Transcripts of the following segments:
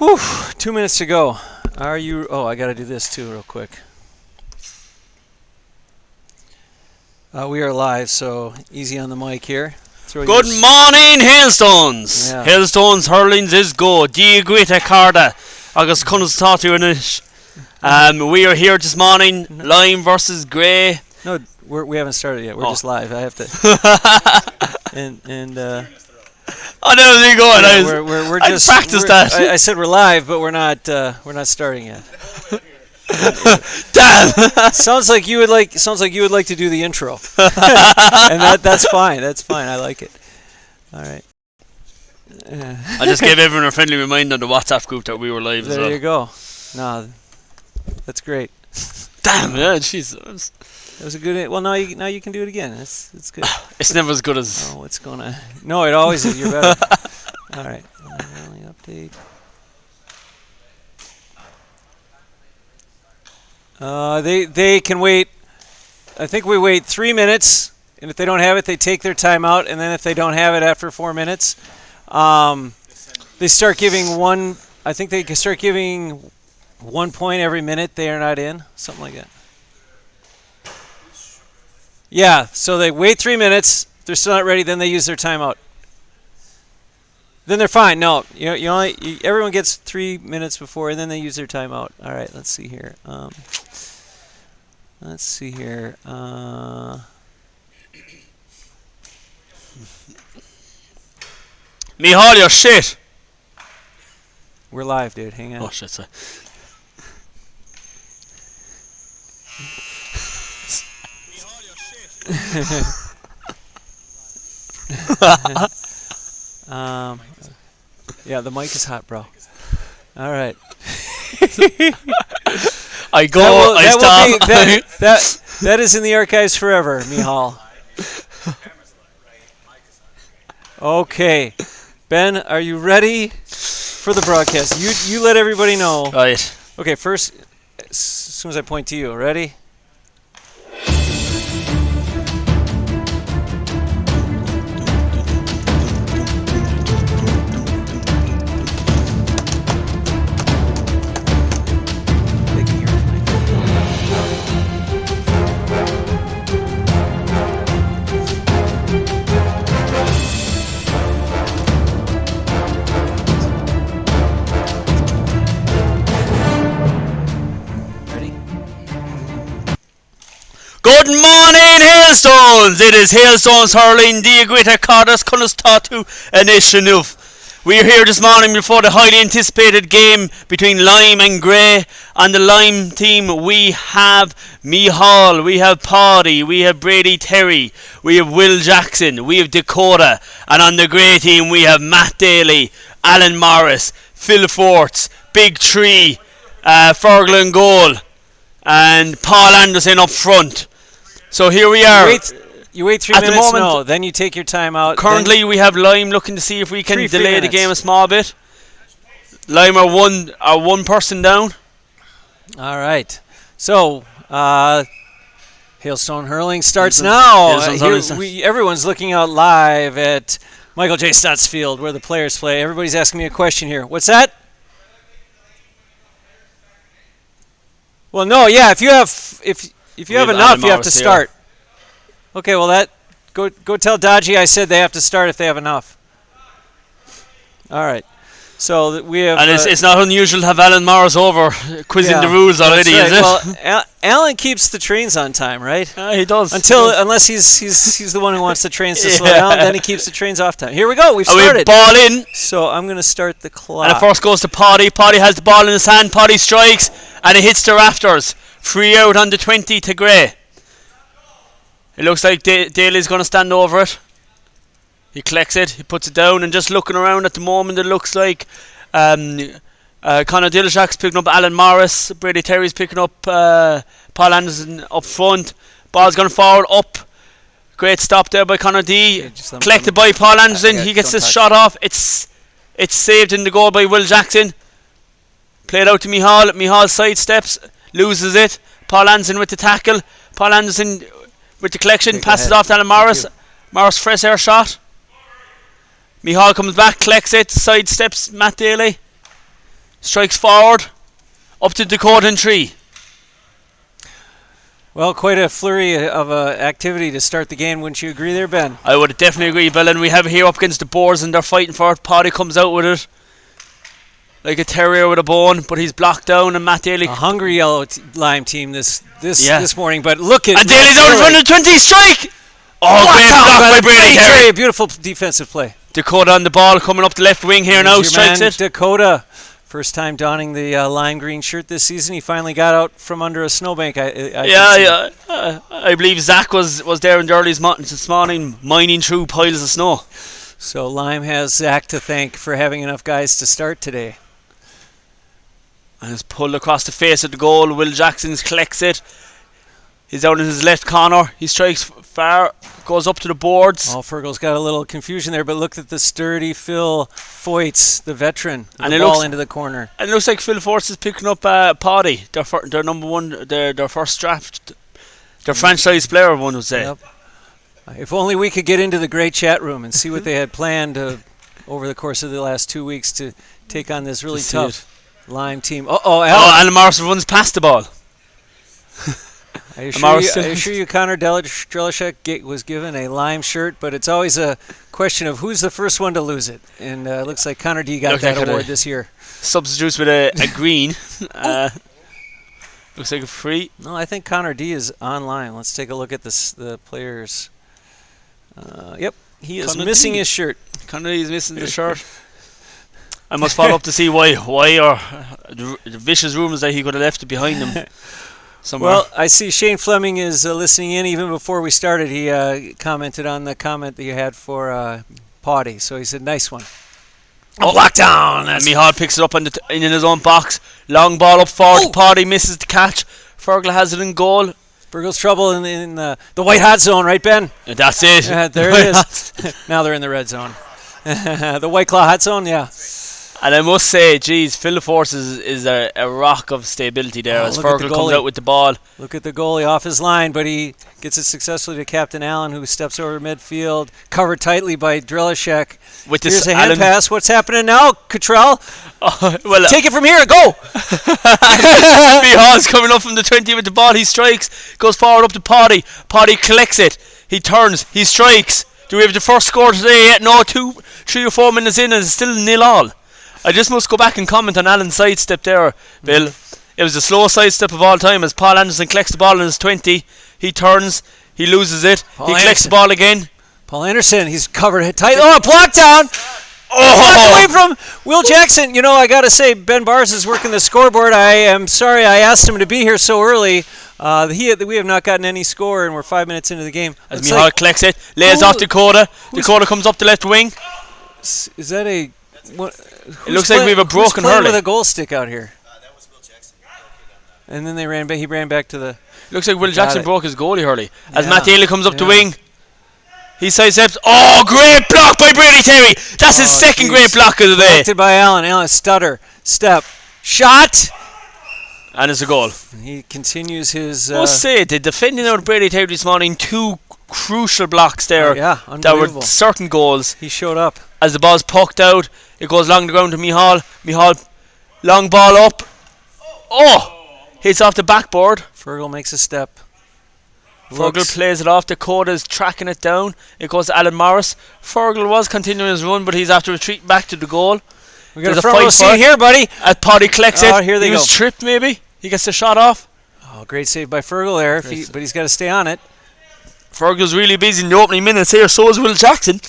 Whew, 2 minutes to go. Are you... Oh, I got to do this too real quick. We are live, so easy on the mic here. Good morning, Hailstones! Yeah. Hailstones hurling is go. Diagrita Carda. Agus Cunn's taught you in it. We are here this morning, Lime versus Grey. No, we haven't started yet. We're just live. I have to... I know where you're going. Yeah, we're just practiced that. I said we're live, but we're not starting yet. Damn. Sounds like you would like to do the intro. And that's fine. That's fine. I like it. All right. I just gave everyone a friendly reminder on the WhatsApp group that we were live as well. There you go. No, that's great. Damn, yeah, jeez. That was a good. Well, now you can do it again. It's good. It's never as good as. Oh, what's gonna? No, it always is. You're better. All right. Only update. They can wait. I think we wait 3 minutes, and if they don't have it, they take their time out, and then if they don't have it after 4 minutes, they start giving one. I think they can start giving 1 point every minute they are not in, something like that. Yeah, so they wait 3 minutes. If they're still not ready, then they use their timeout. Then they're fine. No, everyone gets 3 minutes before, and then they use their timeout. All right, let's see here. Mihal, you're shit. We're live, dude. Hang on. Oh shit, sorry. Yeah, the mic is hot, bro. All right. I go. I stop. That is in the archives forever, Mihal. Okay, Ben, are you ready for the broadcast? You let everybody know. Right. Okay, first, as soon as I point to you, ready? Good morning, Hailstones! It is Hailstones hurling Diagrita Cardas Cunn's Tatu Initiative. We are here this morning before the highly anticipated game between Lime and Grey. On the Lime team, we have Mihal, we have Paddy, we have Brady Terry, we have Will Jackson, we have Dakota. And on the Grey team, we have Matt Daly, Alan Morris, Phil Forts, Big Tree, Fergal in goal, and Paul Anderson up front. So here we are. You wait 3 minutes, no, then you take your time out. Currently we have Lime looking to see if we can delay the game a small bit. Lime are one person down. All right. So, Hailstone Hurling starts now. Everyone's looking out live at Michael J. Stotts Field where the players play. Everybody's asking me a question here. What's that? Well, no, yeah, if you have enough, you have to start. Okay, well go tell Dodgy I said they have to start if they have enough. All right. So we have. And it's not unusual to have Alan Morris over quizzing the rules already, right. Is it? Well, Alan keeps the trains on time, right? He does. Unless he's the one who wants the trains to slow down, then he keeps the trains off time. Here we go. We've started. We ball in. So I'm going to start the clock. And it first goes to Paddy. Paddy has the ball in his hand. Paddy strikes and it hits the rafters. 3 out on the 20 to Grey. It looks like Daly's going to stand over it. He collects it, he puts it down, and just looking around at the moment, it looks like Conor Dilshak's picking up Alan Morris, Brady Terry's picking up Paul Anderson up front. Ball's going forward, up. Great stop there by Conor D. Collected by Paul Anderson. He gets this shot off. It's saved in the goal by Will Jackson. Played out to Mihal. Mihal sidesteps, loses it. Paul Anderson with the tackle. Paul Anderson with the collection, passes off to Alan Morris. Morris fresh air shot. Mihal comes back, collects it, sidesteps Matt Daly. Strikes forward. Up to Dakota in 3. Well, quite a flurry of activity to start the game, wouldn't you agree there, Ben? I would definitely agree, Bill. And we have it here up against the boards, and they're fighting for it. Paddy comes out with it like a terrier with a bone, but he's blocked down, and Matt Daly. A hungry yellow Lime team this morning, but look at And Daly's out in front of 20 strike. Oh, great block by Brady Terry. Beautiful defensive play. Dakota on the ball, coming up the left wing here now, strikes it. Dakota, first time donning the lime green shirt this season. He finally got out from under a snowbank. I believe Zach was there in the early this morning, mining through piles of snow. So Lime has Zach to thank for having enough guys to start today. And it's pulled across the face of the goal. Will Jackson collects it. He's down in his left corner. He strikes far, goes up to the boards. Oh, Fergal's got a little confusion there, but look at the sturdy Phil Foyts, the veteran, and the ball into the corner. And it looks like Phil Foyts is picking up Paddy, their number one, their first draft, their franchise player, one would say. Yep. If only we could get into the great chat room and see what they had planned over the course of the last 2 weeks to take on this really tough Lime team. Alan Morrison runs past the ball. I assure you Connor Drelishek was given a Lime shirt, but it's always a question of who's the first one to lose it. And it looks like Connor D got that award this year. Substitutes with a green. Looks like a free. No, I think Connor D is online. Let's take a look at the players. Yep, he is missing his shirt. Connor D is missing the shirt. I must follow up to see why or the vicious rumours that he could have left it behind him somewhere. Well, I see Shane Fleming is listening in. Even before we started, he commented on the comment that you had for Paddy. So he said, nice one. Blocked down. Mihal picks it up in his own box. Long ball up forward. Paddy misses the catch. Fergal has it in goal. Fergal's trouble in the white hot zone, right, Ben? And that's it. There it is. Now they're in the red zone. The White Claw hot zone, yeah. And I must say, geez, Phil Force is a rock of stability there as Fergal comes out with the ball. Look at the goalie off his line, but he gets it successfully to Captain Allen, who steps over midfield, covered tightly by Drelishek. Here's a hand pass. What's happening now, Cottrell? Take it from here. Go! Mihal's coming up from the 20 with the ball. He strikes, goes forward up to Paddy. Paddy collects it. He turns. He strikes. Do we have the first score today yet? No, 3 or 4 minutes in and it's still 0-0. I just must go back and comment on Alan's sidestep there, Bill. It was the slowest sidestep of all time as Paul Anderson collects the ball in his 20. He turns, he loses it, collects the ball again. Paul Anderson, he's covered tight. Oh, blocked down! Blocked away from Will Jackson. You know, I got to say, Ben Bars is working the scoreboard. I am sorry I asked him to be here so early. We have not gotten any score, and we're 5 minutes into the game. As Mihal collects it, lays off Dakota. Dakota comes up the left wing. Is that a... It looks like we have a broken Hurling. With a goal stick out here. That was Will Jackson. And then he ran back to the... Looks like Will Jackson broke his goalie Hurley. As Matt Daly comes up the wing. He sidesteps. Oh, great block by Brady Terry. That's his second great block of the day. Collected by Allen. Allen, stutter, step, shot. And it's a goal. He continues his... I must say, the defending out of Brady Terry this morning, 2 crucial blocks there. That were certain goals. He showed up. As the ball's poked out, it goes along the ground to Mihal. Mihal, long ball up. Oh! Hits off the backboard. Fergal makes a step. Fergal plays it off. Dakota's tracking it down. It goes to Alan Morris. Fergal was continuing his run, but he's after retreating back to the goal. We got a front row seat here, buddy. As Paddy collects it. Here they go. He was tripped, maybe. He gets the shot off. Oh, great save by Fergal there, but he's got to stay on it. Fergal's really busy in the opening minutes here. So is Will Jackson.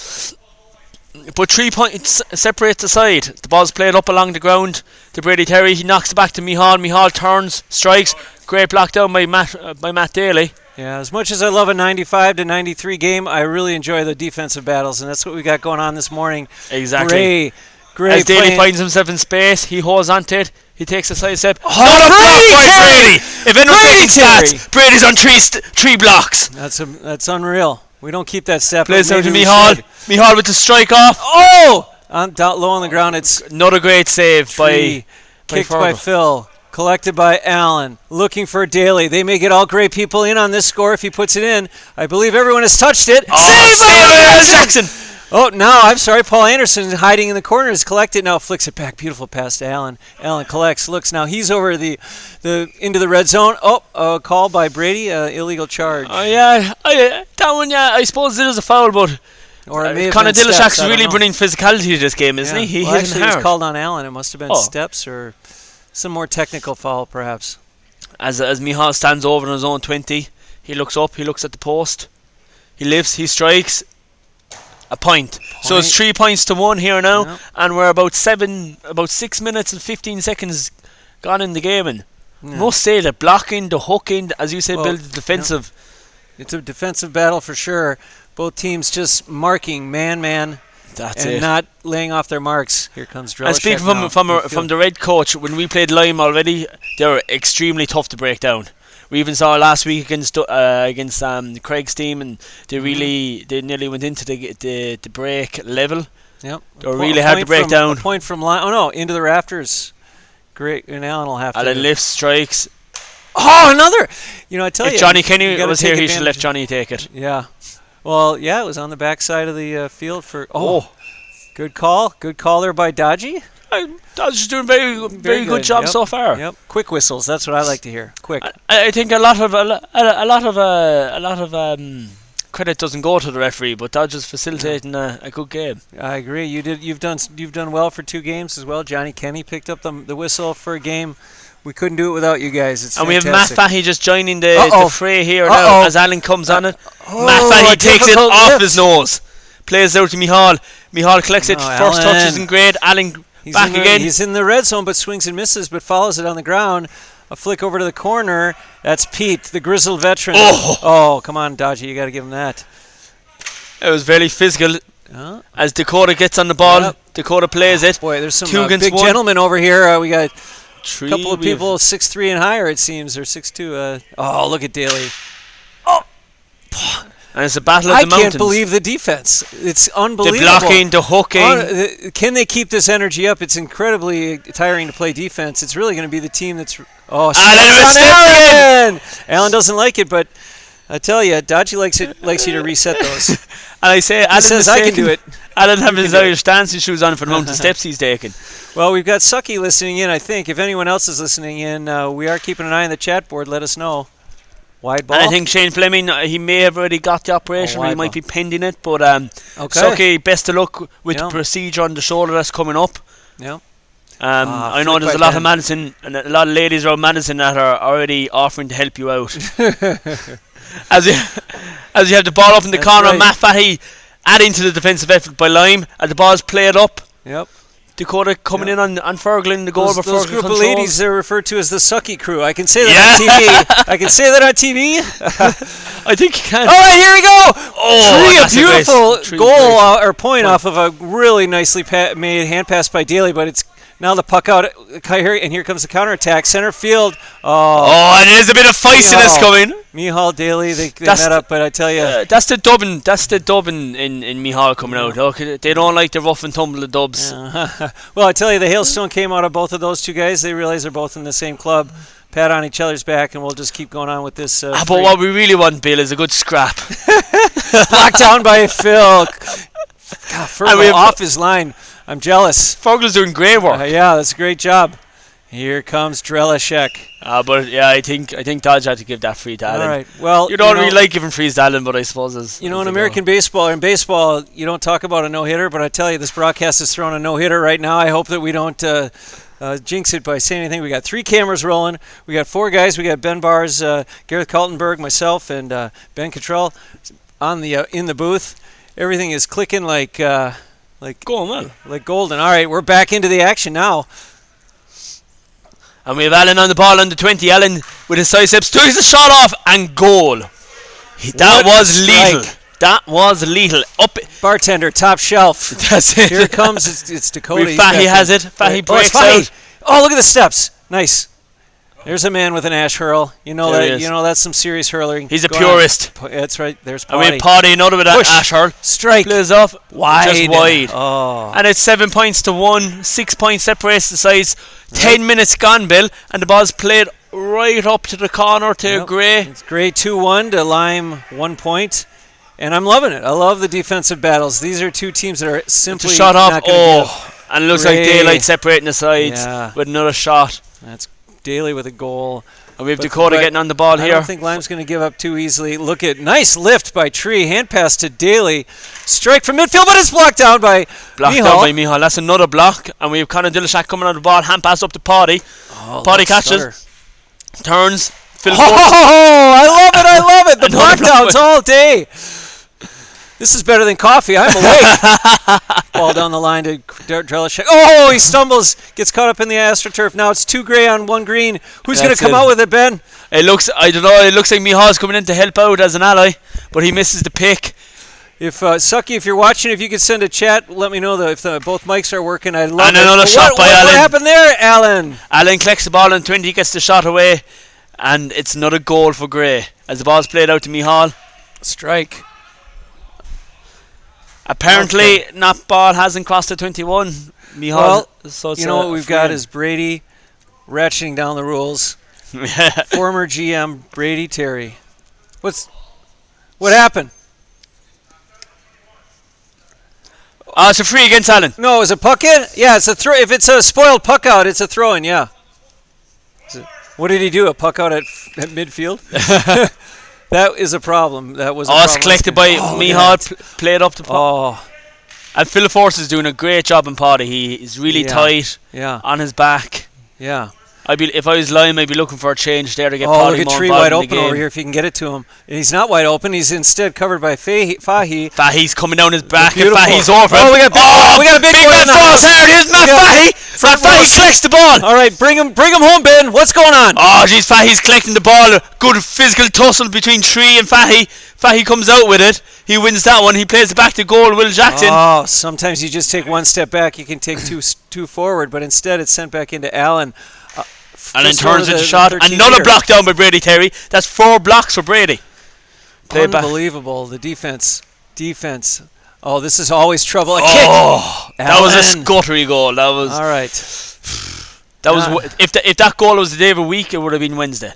But 3 points separate the side. The ball's played up along the ground to Brady Terry. He knocks it back to Mihal. Mihal turns, strikes. Great block down by Matt Daly. Yeah, as much as I love a 95 to 93 game, I really enjoy the defensive battles, and that's what we got going on this morning. Exactly. Great as Daly finds himself in space, he holds onto it. He takes a side step. Not a block by Brady! If anyone's taking stats, Brady's on three blocks. That's unreal. We don't keep that step. Plays out to Mihal. Mihal with the strike off. Oh! Down low on the ground. It's another great save by kicked by Phil. Collected by Allen. Looking for Daly. They may get all great people in on this score if he puts it in. I believe everyone has touched it. Save by Jackson! Oh, no, I'm sorry. Paul Anderson hiding in the corner is collected. Now flicks it back. Beautiful pass to Allen. Allen collects, looks. Now he's over the into the red zone. Oh, call by Brady. Illegal charge. Oh, yeah. That one, yeah, I suppose it is a foul, but Or it may have Connor been steps, Dillashack's I don't really know. bringing physicality to this game, isn't he? He Well, hit actually, him it was hard. called on Allen. It must have been Oh. steps or some more technical foul, perhaps. As Mihal stands over in his own 20, he looks up, he looks at the post. He lifts, he strikes. A point. So it's 3 points to 1 here now, Yep. and we're about 6 minutes and 15 seconds gone in the game. And must say the blocking, the hooking, as you said, Well, build the defensive. It's a defensive battle for sure. Both teams just marking man, That's and it. not laying off their marks. Here comes Drelishek And speaking now. from the red coach, when we played Lime already, they were extremely tough to break down. We even saw last week against Craig's team, and they nearly went into the break level. Yep. They were really hard to break down. A point from line. Oh no, into the rafters. Great, and Allen will have to. Allen lifts, strikes. Oh, another! I tell If you, Johnny you Kenny gotta was take here, he should have advantage. left Johnny take it. Yeah. Well, yeah, it was on the back side of the field for. Oh, good call. Good call there by Dodgy. I was just doing very good job Yep. so far. Yep. Quick whistles. That's what I like to hear. Quick. I think a lot of credit doesn't go to the referee, but Dodge is facilitating a good game. I agree. You've done well for 2 games as well. Johnny Kenny picked up the whistle for a game. We couldn't do it without you guys. It's And we have Matt fantastic. Fahey just joining the fray here now Uh-oh. as Allen comes on it. Oh, Matt Fahey a takes it difficult off lift. his nose. Plays out to Mihal. Mihal collects it. No, First touch Allen. isn't great. Allen back again. He's in the red zone, but swings and misses, but follows it on the ground. A flick over to the corner. That's Pete, the grizzled veteran. Oh, come on, Dodgy. You got to give him that. It was very physical. Huh? As Dakota gets on the ball, Yep. Dakota plays it. Boy, there's some 2 against big 1. gentlemen over here. We got Three, a couple of we have- people 6'3" and higher, it seems, or 6'2". Oh, look at Daly. And it's a battle of I the mountains. can't believe the defense. It's the unbelievable. blocking, the hooking. Can they keep this energy up? It's incredibly tiring to play defense. It's really going to be the team that's. Oh, Allen steps on was Allen! Allen doesn't like it, but I tell you, Dodgy likes you to reset those. And I say, Alan says, "I can do it." Alan having his can do Irish dancing shoes on for the amount of steps he's taking. Well, we've got Sucky listening in, I think. If anyone else is listening in, we are keeping an eye on the chat board. Let us know. Wide ball. And I think Shane Fleming, he may have already got the operation, or he wide might ball. be pending it. But Okay. Sucky, best of luck with Yeah. the procedure on the shoulder that's coming up. Yeah. I know flick there's by a lot Ben. of Madison and a lot of ladies around Madison that are already offering to help you out. as you have the ball up in the That's corner, right. Matt Fahey adding to the defensive effort by Lime, and the ball's played up. Yep. Dakota coming in on Fergal in the goal, Those but those Fergal group of controls. ladies are referred to as the Sucky crew. I can say that on TV. I can say that on TV. I think you can. All right, here we go. Oh, that's a beautiful Tree goal great. or point off of a really nicely made hand pass by Daly, but it's now the puck out here, and here comes the counterattack. Center field. Oh, and there's a bit of feistiness Mihal. coming. Mihal, Daly, they That's met up, but I tell you, That's the dubbing. That's the dubbing in Mihal coming out. Okay, they don't like the rough and tumble of dubs. well, I tell you, the hailstone came out of both of those 2 guys. They realize they're both in the same club. Pat on each other's back, and we'll just keep going on with this. But what we really want, Bill, is a good scrap. Blocked down by Phil. God, And we Fergal have- off his line. I'm jealous. Fergal's doing great work. Yeah, that's a great job. Here comes Drelishek. But yeah, I think Dodge had to give that free to Allen. All right. Well, You don't really like giving frees to Allen, but I suppose as in as they American baseball, you don't talk about a no-hitter, but I tell you, this broadcast is throwing a no-hitter right now. I hope that we don't jinx it by saying anything. We got 3 cameras rolling. We got 4 guys. We got Ben Bars, Gareth Kaltenberg, myself, and Ben Cottrell on the in the booth. Everything is clicking like going well. like golden. All right, we're back into the action now. And we have Allen on the ball on the 20. Allen with his side steps, takes the shot off and goal. That What a was lethal. strike. That was lethal. Up. Bartender, top shelf. That's it. Here it comes. It's Dakota. He's Fahey back has in. it. Fahey It's breaks Fahey. out. Oh, look at the steps. Nice. There's a man with an ash hurl. You know There he that. is. You know that's some serious hurling. He's a going on. purist. That's right. There's And we Potty. have Paddy, another with that Push. ash hurl. Strike. Plays off. Wide. Just wide. Oh. And it's 7 points to 1. 6 points separates the sides. 10 minutes gone, Bill. And the ball's played right up to the corner to Yep. Gray. It's Gray 2-1 to Lime 1 point. And I'm loving it. I love the defensive battles. These are two teams that are simply shot up. not going to give. And it looks like Daylight separating the sides with another shot. That's Daly with a goal. And we have Dakota getting on the ball here. I don't think Lime's going to give up too easily. Look at nice lift by Tree. Hand pass to Daly. Strike from midfield, but it's blocked down by Mihal. That's another block. And we have Conor Dillashak coming on the ball. Hand pass up to Paddy. Paddy catches. Turns. I love it. The blockdowns all day. This is better than coffee. I'm awake. Ball down the line to Drelishek. Oh, he stumbles. Gets caught up in the AstroTurf. Now it's 2 grey on 1 green. Who's going to come out with it, Ben? It looks like Mihal's coming in to help out as an ally, but he misses the pick. If Sucky, if you're watching, if you could send a chat, let me know if both mics are working. I love and it. Another shot by Alan. What happened there, Alan? Alan collects the ball on 20, gets the shot away, and it's another goal for Grey as the ball's played out to Mihal. Strike. Apparently, that ball hasn't crossed the 21. Mihal, well, so you know what we've got is Brady ratcheting down the rules. Former GM Brady Terry. What happened? It's a free against Allen. No, is it puck in? Yeah, it's a throw. If it's a spoiled puck out, it's a throw in. Yeah. What did he do? A puck out at midfield? That is a problem. That was. It's collected by Mihal. Played up to Paddy. And Phil Force is doing a great job in Paddy. He is really tight. On his back. Yeah. If I was Lime, I'd be looking for a change there to get Look Paddy at more Tree involved wide in the open game. over here if you can get it to him. And he's not wide open. He's instead covered by Fahy. Fahy's coming down his back and Beautiful. Fahy's over. We got a big boy man in the house. Here's Matt Fahy. Matt Fahy collects the ball. All right, bring him home, Ben. What's going on? Jeez, Fahy's collecting the ball. Good physical tussle between Tree and Fahy. Fahy comes out with it. He wins that one. He plays it back to goal. Will Jackson. Sometimes you just take one step back. You can take two forward, but instead it's sent back into Allen. And then turns into shot. Another block down by Brady Terry. That's 4 blocks for Brady. Unbelievable. The defense. Oh, this is always trouble. A kick. That was a scuttery goal. That was. All right. That was if that goal was the day of a week, it would have been Wednesday.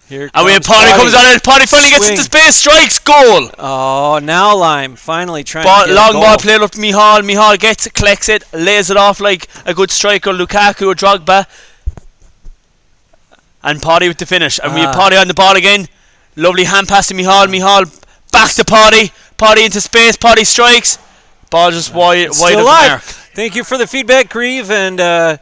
Here and we have Paddy comes on and Paddy finally gets into space, strikes, goal. Now Lime finally trying to get long a goal. Ball played up to Mihal. Mihal gets it, collects it, lays it off like a good striker, Lukaku or Drogba. And Paddy with the finish. And we have Paddy on the ball again. Lovely hand pass to Mihal. Mihal back to Paddy. Paddy into space. Paddy strikes. Ball just wide of the mark. Thank you for the feedback, Grieve and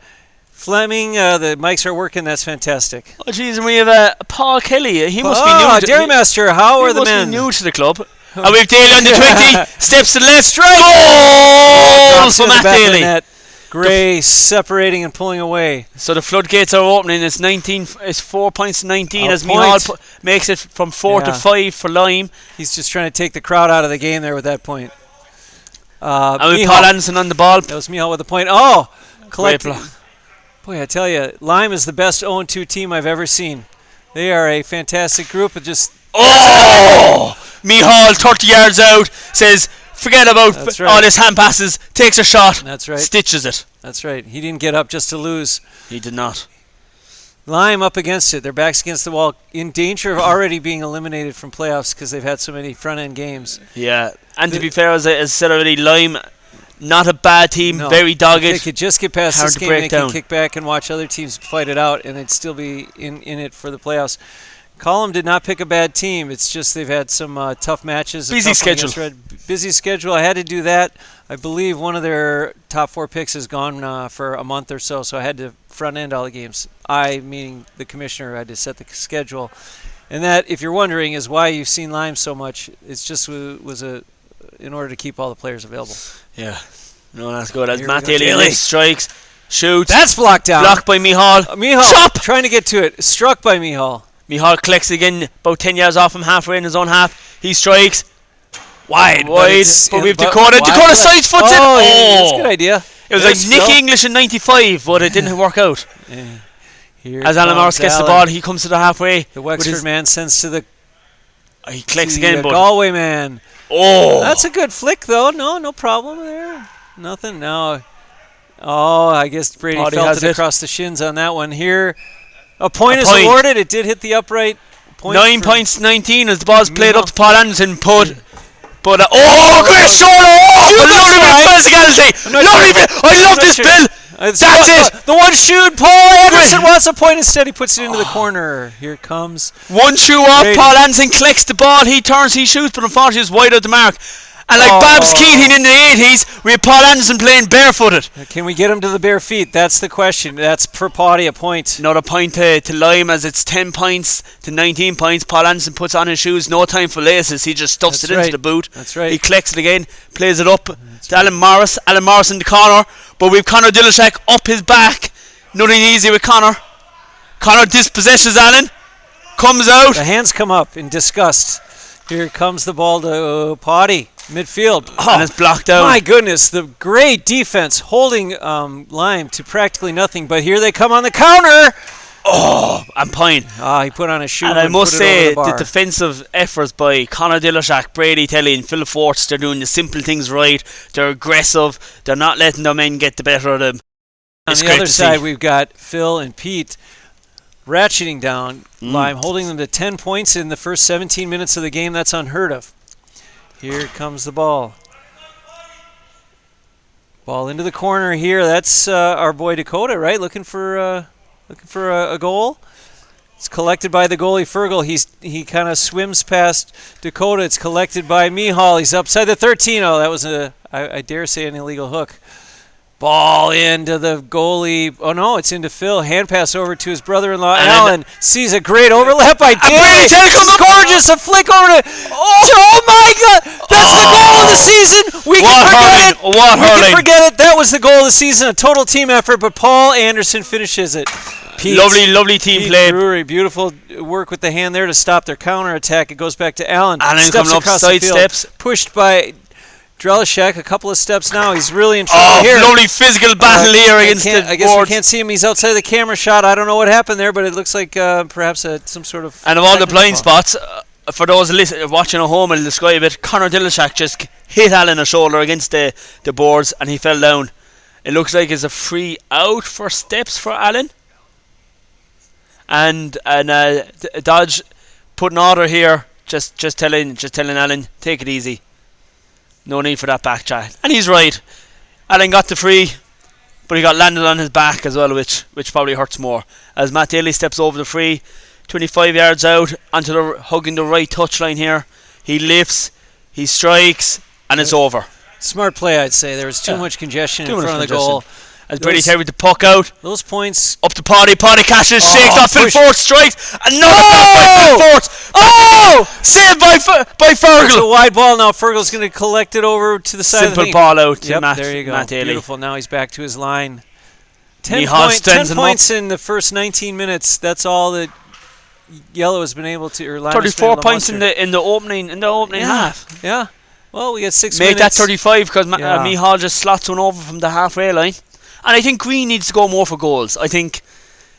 Fleming. The mics are working. That's fantastic. Oh, jeez, and we have Paul Kelly. He must be new. Dairymaster, how are the men? He must be new to the club. And we have Daly on the 20. Steps to the left. Strike. Goal for Matt Daly. Gray separating and pulling away. So the floodgates are opening. It's 19. It's 4 points to 19 as Mihal makes it from 4 to 5 for Lime. He's just trying to take the crowd out of the game there with that point. And with Paul Anderson on the ball. That was Mihal with the point. Collecting. Boy, I tell you, Lime is the best 0-2 team I've ever seen. They are a fantastic group. Mihal 30 yards out says, forget about all his hand passes, takes a shot, That's right. Stitches it. That's right. He didn't get up just to lose. He did not. Lime up against it. Their backs against the wall, in danger of already being eliminated from playoffs because they've had so many front-end games. Yeah, and to be fair, as I said already, Lime, not a bad team, very dogged. If they could just get past hard this to game, break they down. can kick back and watch other teams fight it out, and they'd still be in it for the playoffs. Column did not pick a bad team. It's just they've had some tough matches. Busy schedule. Busy schedule. I had to do that. I believe one of their top 4 picks is gone for a month or so, so I had to front end all the games. I, meaning the commissioner, had to set the schedule. And that, if you're wondering, is why you've seen Lime so much. It's just in order to keep all the players available. Yeah. No, that's good. As Matt Daly strikes, shoots. That's blocked down. Blocked by Mihal. Mihal Chop! Trying to get to it. Struck by Mihal. Mihal collects again, about 10 yards off him, halfway in his own half. He strikes. Wide. But we have Dakota. Dakota sides foots it. That's a good idea. It was like Nicky English in 95, but it didn't work out. As Alan Morris gets the ball, he comes to the halfway. The Wexford man sends to the... He collects again, but... Galway man. Oh! That's a good flick, though. No problem there. Nothing. No. I guess Brady felt it across the shins on that one. Here, a point is awarded. It did hit the upright. point 9 for points 19 as the ball's played up Mihal. to Paul Anderson. But great shoulder! Lovely bit of physicality! Lovely bit! I love this, Bill! That's it! The one shoot. Paul Anderson wants a point instead. He puts it into the corner. Here comes one shoe off. Brady. Paul Anderson collects the ball. He turns, he shoots, but unfortunately it's wide of the mark. And like Babs Keating in the 80s, we have Paul Anderson playing barefooted. Can we get him to the bare feet? That's the question. That's per potty a point. Not a point to Lime as it's 10 points to 19 points. Paul Anderson puts on his shoes. No time for laces. He just stuffs into the boot. That's right. He collects it again, plays it up to Alan Morris. Alan Morris in the corner. But we've Conor Dilishak up his back. Nothing easy with Conor. Conor dispossesses Alan. Comes out. The hands come up in disgust. Here comes the ball to Potty. Midfield. And it's blocked out. My goodness, the great defense holding Lime to practically nothing. But here they come on the counter. I'm pine. He put on a shoe. And I must say, the the defensive efforts by Conor Dilishak, Brady Telly, and Phil Forts, they're doing the simple things right. They're aggressive. They're not letting their men get the better of them. On the other side, we've got Phil and Pete ratcheting down Lime, holding them to 10 points in the first 17 minutes of the game. That's unheard of. Here comes the ball. Ball into the corner here. That's our boy Dakota, right? Looking for a goal. It's collected by the goalie Fergal. He kind of swims past Dakota. It's collected by Mihal. He's upside the 13. Oh, that was I dare say an illegal hook. Ball into the goalie. Oh no, it's into Phil. Hand pass over to his brother-in-law Alan. Sees a great overlap by Daly. Gorgeous. A flick over to. Oh my God! That's the goal of the season. We can forget it. We can forget it. That was the goal of the season. A total team effort, but Paul Anderson finishes it. Pete, lovely team play. Brewery, beautiful work with the hand there to stop their counter attack. It goes back to Alan. Steps coming up side steps. Pushed by Drelishek, a couple of steps now. He's really in trouble here. Lovely physical battle here against the I guess we can't see him. He's outside the camera shot. I don't know what happened there, but it looks like perhaps some sort of... And of all the blind spots, for those watching at home, I'll describe it. Conor Dilishak just hit Alan a shoulder against the boards and he fell down. It looks like it's a free out for steps for Alan. And Dodge put an order here, just telling Alan, take it easy. No need for that back chat. And he's right. Alan got the free, but he got landed on his back as well, which probably hurts more. As Matt Daly steps over the free, 25 yards out, hugging the right touchline here. He lifts, he strikes, and it's over. Smart play, I'd say. There was too much congestion in front of the goal. As Brady Terry with the puck out. Those points. Up to Paddy catches, shakes off Phil Forts, strikes. Another by Phil Forts. Saved by Fergal. It's a wide ball now. Fergal's going to collect it over to the side. Simple ball out to there you go. Matt Daly. Beautiful. Now he's back to his line. 10 points in the first 19 minutes. That's all that Yellow has been able to. Or 34 points in the opening half. Yeah. Well, we got 6 minutes. Make that 35 because Mihal just slots one over from the halfway line. And I think Green needs to go more for goals. I think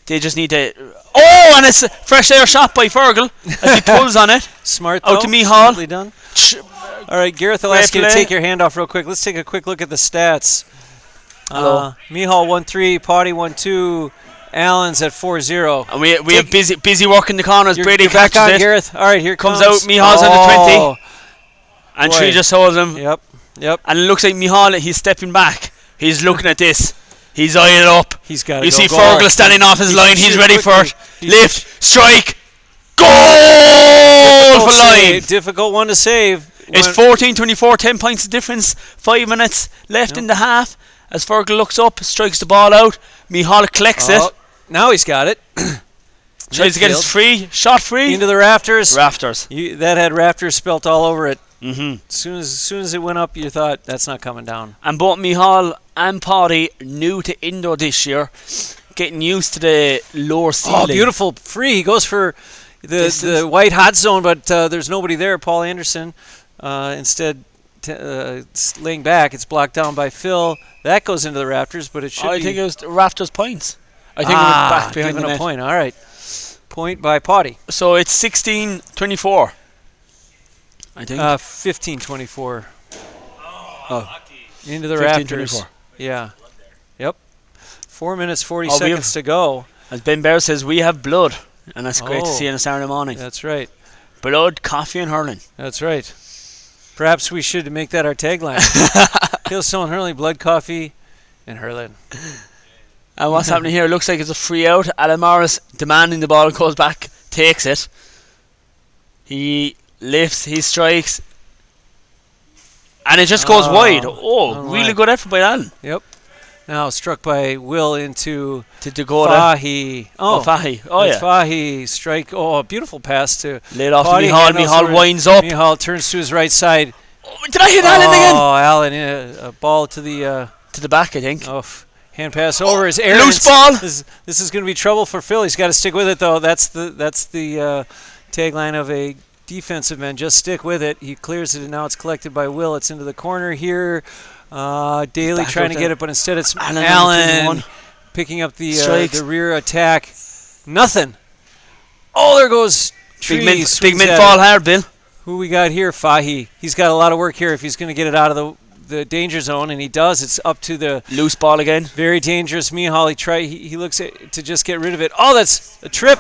they just need to... and it's a fresh air shot by Fergal as he pulls on it. Smart, out to Mihal. Done. All right, Gareth, I'll ask you to take your hand off real quick. Let's take a quick look at the stats. Mihal 1-3, Potty 1-2, Allen's at 4-0. And we have busy work in the corners. Brady back on, it. Gareth. All right, here comes out. Mihal's on the 20. And she just holds him. Yep. And it looks like Mihal, he's stepping back. He's looking at this. He's eyeing it up. He's got it. You see Fergal standing off his line. He's ready for it. Lift, strike, goal for Lime. Difficult one to save. It's 14-24, 10 points of difference. 5 minutes left in the half. As Fergal looks up, strikes the ball out. Mihal collects it. Now he's got it. Tries to get his shot free. Into the rafters. That had rafters spelt all over it. Mm-hmm. As soon as it went up, you thought, that's not coming down. And both Mihal and Paddy new to indoor this year, getting used to the lower ceiling. Oh, beautiful free. He goes for the white hot zone, but there's nobody there. Paul Anderson instead laying back. It's blocked down by Phil. That goes into the rafters, but it should I think it was rafters points. I think it was back behind the net. A point. All right. Point by Potty. So it's 16-24. I think 15-24. Into the rafters. 24. Yeah. Yep. 4 minutes 40 seconds to go. As Ben Bear says, we have blood. And that's great to see on a Saturday morning. That's right. Blood, coffee, and hurling. That's right. Perhaps we should make that our tagline. Hailstone Hurling, blood, coffee, and hurling. And what's happening here? It looks like it's a free out. Alan Morris demanding the ball, goes back, takes it. He lifts, he strikes, and it just goes wide. Oh, really good effort by Alan. Yep. Now struck by Will into Dakota. Fahy. Fahy. Oh, yeah. Fahy strike. Oh, a beautiful pass to laid off to Paddy. Mihal. Mihal winds up. Mihal turns to his right side. Oh, did I hit Alan again? Oh, Alan, a ball to the back, I think. Oh, hand pass over his air. Loose ball. This is going to be trouble for Phil. He's got to stick with it, though. That's the tagline of a defensive man. Just stick with it. He clears it, and now it's collected by Will. It's into the corner here. Daly Back trying to there. get it, but instead it's Allen picking up the rear attack. Nothing. Oh, there goes Tree. Big men fall hard, Bill. Who we got here? Fahy. He's got a lot of work here if he's going to get it out of the danger zone, and he does. It's up to the loose ball again. Very dangerous Mihal. He looks to just get rid of it. Oh, that's a trip.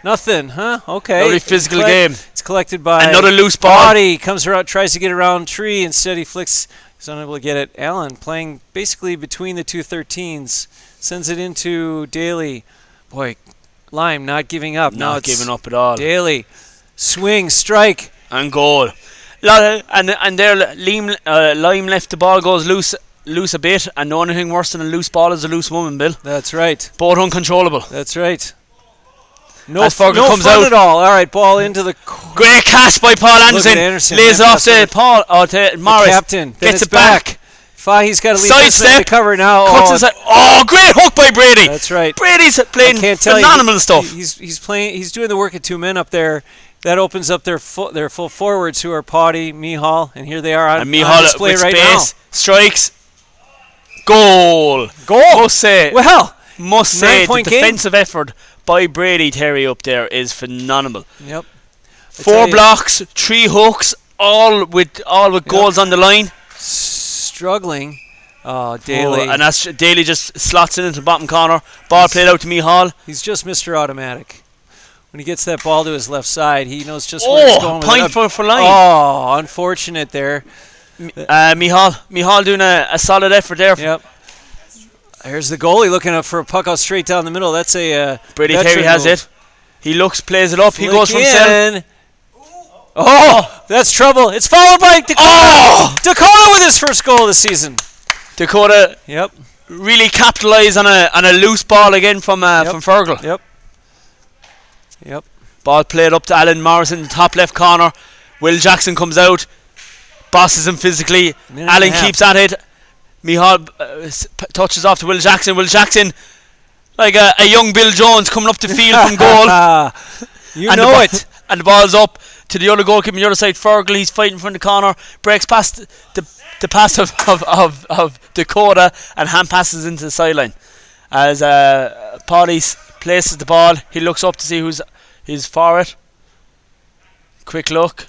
Nothing, huh? Okay. Very physical game. It's collected by another loose ball. Body comes around, tries to get around Tree. Instead, he flicks. He's unable to get it. Allen playing basically between the two 13s. Sends it into Daly. Boy, Lime not giving up. Not giving up at all. Daly. Swing, strike. And goal. And there, Lime left the ball, goes loose a bit. And the only thing worse than a loose ball is a loose woman, Bill. That's right. Both uncontrollable. That's right. No fun at all. All right, ball into the... Great catch by Paul Anderson. Lays off to Paul, to Morris. The captain. Gets it back. Fahy's got to leave side step. to cover now. Cuts inside. Oh, great hook by Brady. That's right. Brady's playing phenomenal stuff. He's playing. He's doing the work of two men up there. That opens up their full forwards, who are Paddy, Mihal, and here they are on display with right space. now. Strikes. Goal. Must say. Well, must say the game. defensive effort by Brady Terry up there is phenomenal. Yep. 4 blocks, 3 hooks, all with goals on the line. Struggling. Daly. And that's Daly just slots it into the bottom corner. Ball played out to Mihal. He's just Mr. Automatic. When he gets that ball to his left side, he knows just where it's going. Point for line. Oh, unfortunate there. Mihal doing a solid effort there. Yep. Here's the goalie looking up for a puck out straight down the middle. That's a Brady Terry has it. He plays it up. He goes from center. Oh, that's trouble. It's followed by Dakota. Oh! Dakota with his first goal this season. Dakota. Yep. Really capitalised on a loose ball again from Fergal. Yep. Ball played up to Alan Morris in the top left corner. Will Jackson comes out, bosses him physically. Alan keeps at it. Mihal touches off to Will Jackson. Will Jackson, like a young Bill Jones, coming up the field from goal. You know it. And the ball's up to the other goalkeeper on the other side. Fergal, he's fighting from the corner, breaks past the pass of Dakota, and hand passes into the sideline. As Paddy places the ball, he looks up to see who's for it. Quick look.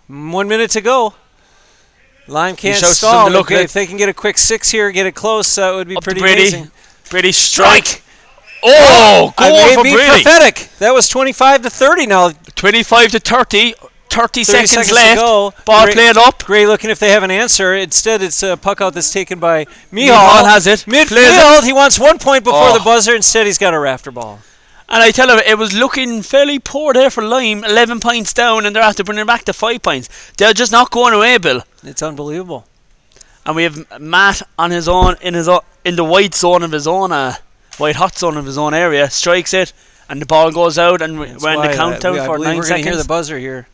1 minute to go. Lime can't stall. Okay, if they can get a quick 6 here, get it close, that would be pretty amazing. Brady strike. Oh, goal for Brady. Pathetic. That was 25-30 now. 25-30. 30 seconds left. To go. Ball played up. Gray looking if they have an answer. Instead, it's a puck out that's taken by Mihal. Mihal has it. Midfield. He wants 1 point before the buzzer. Instead, he's got a rafter ball. And I tell you, it was looking fairly poor there for Lime. 11 points down, and they're after bringing it back to 5 points. They're just not going away, Bill. It's unbelievable. And we have Matt on his own in the white zone of his own, white hot zone of his own area. Strikes it, and the ball goes out, and we're in the countdown for 9 seconds. We're going to hear the buzzer here.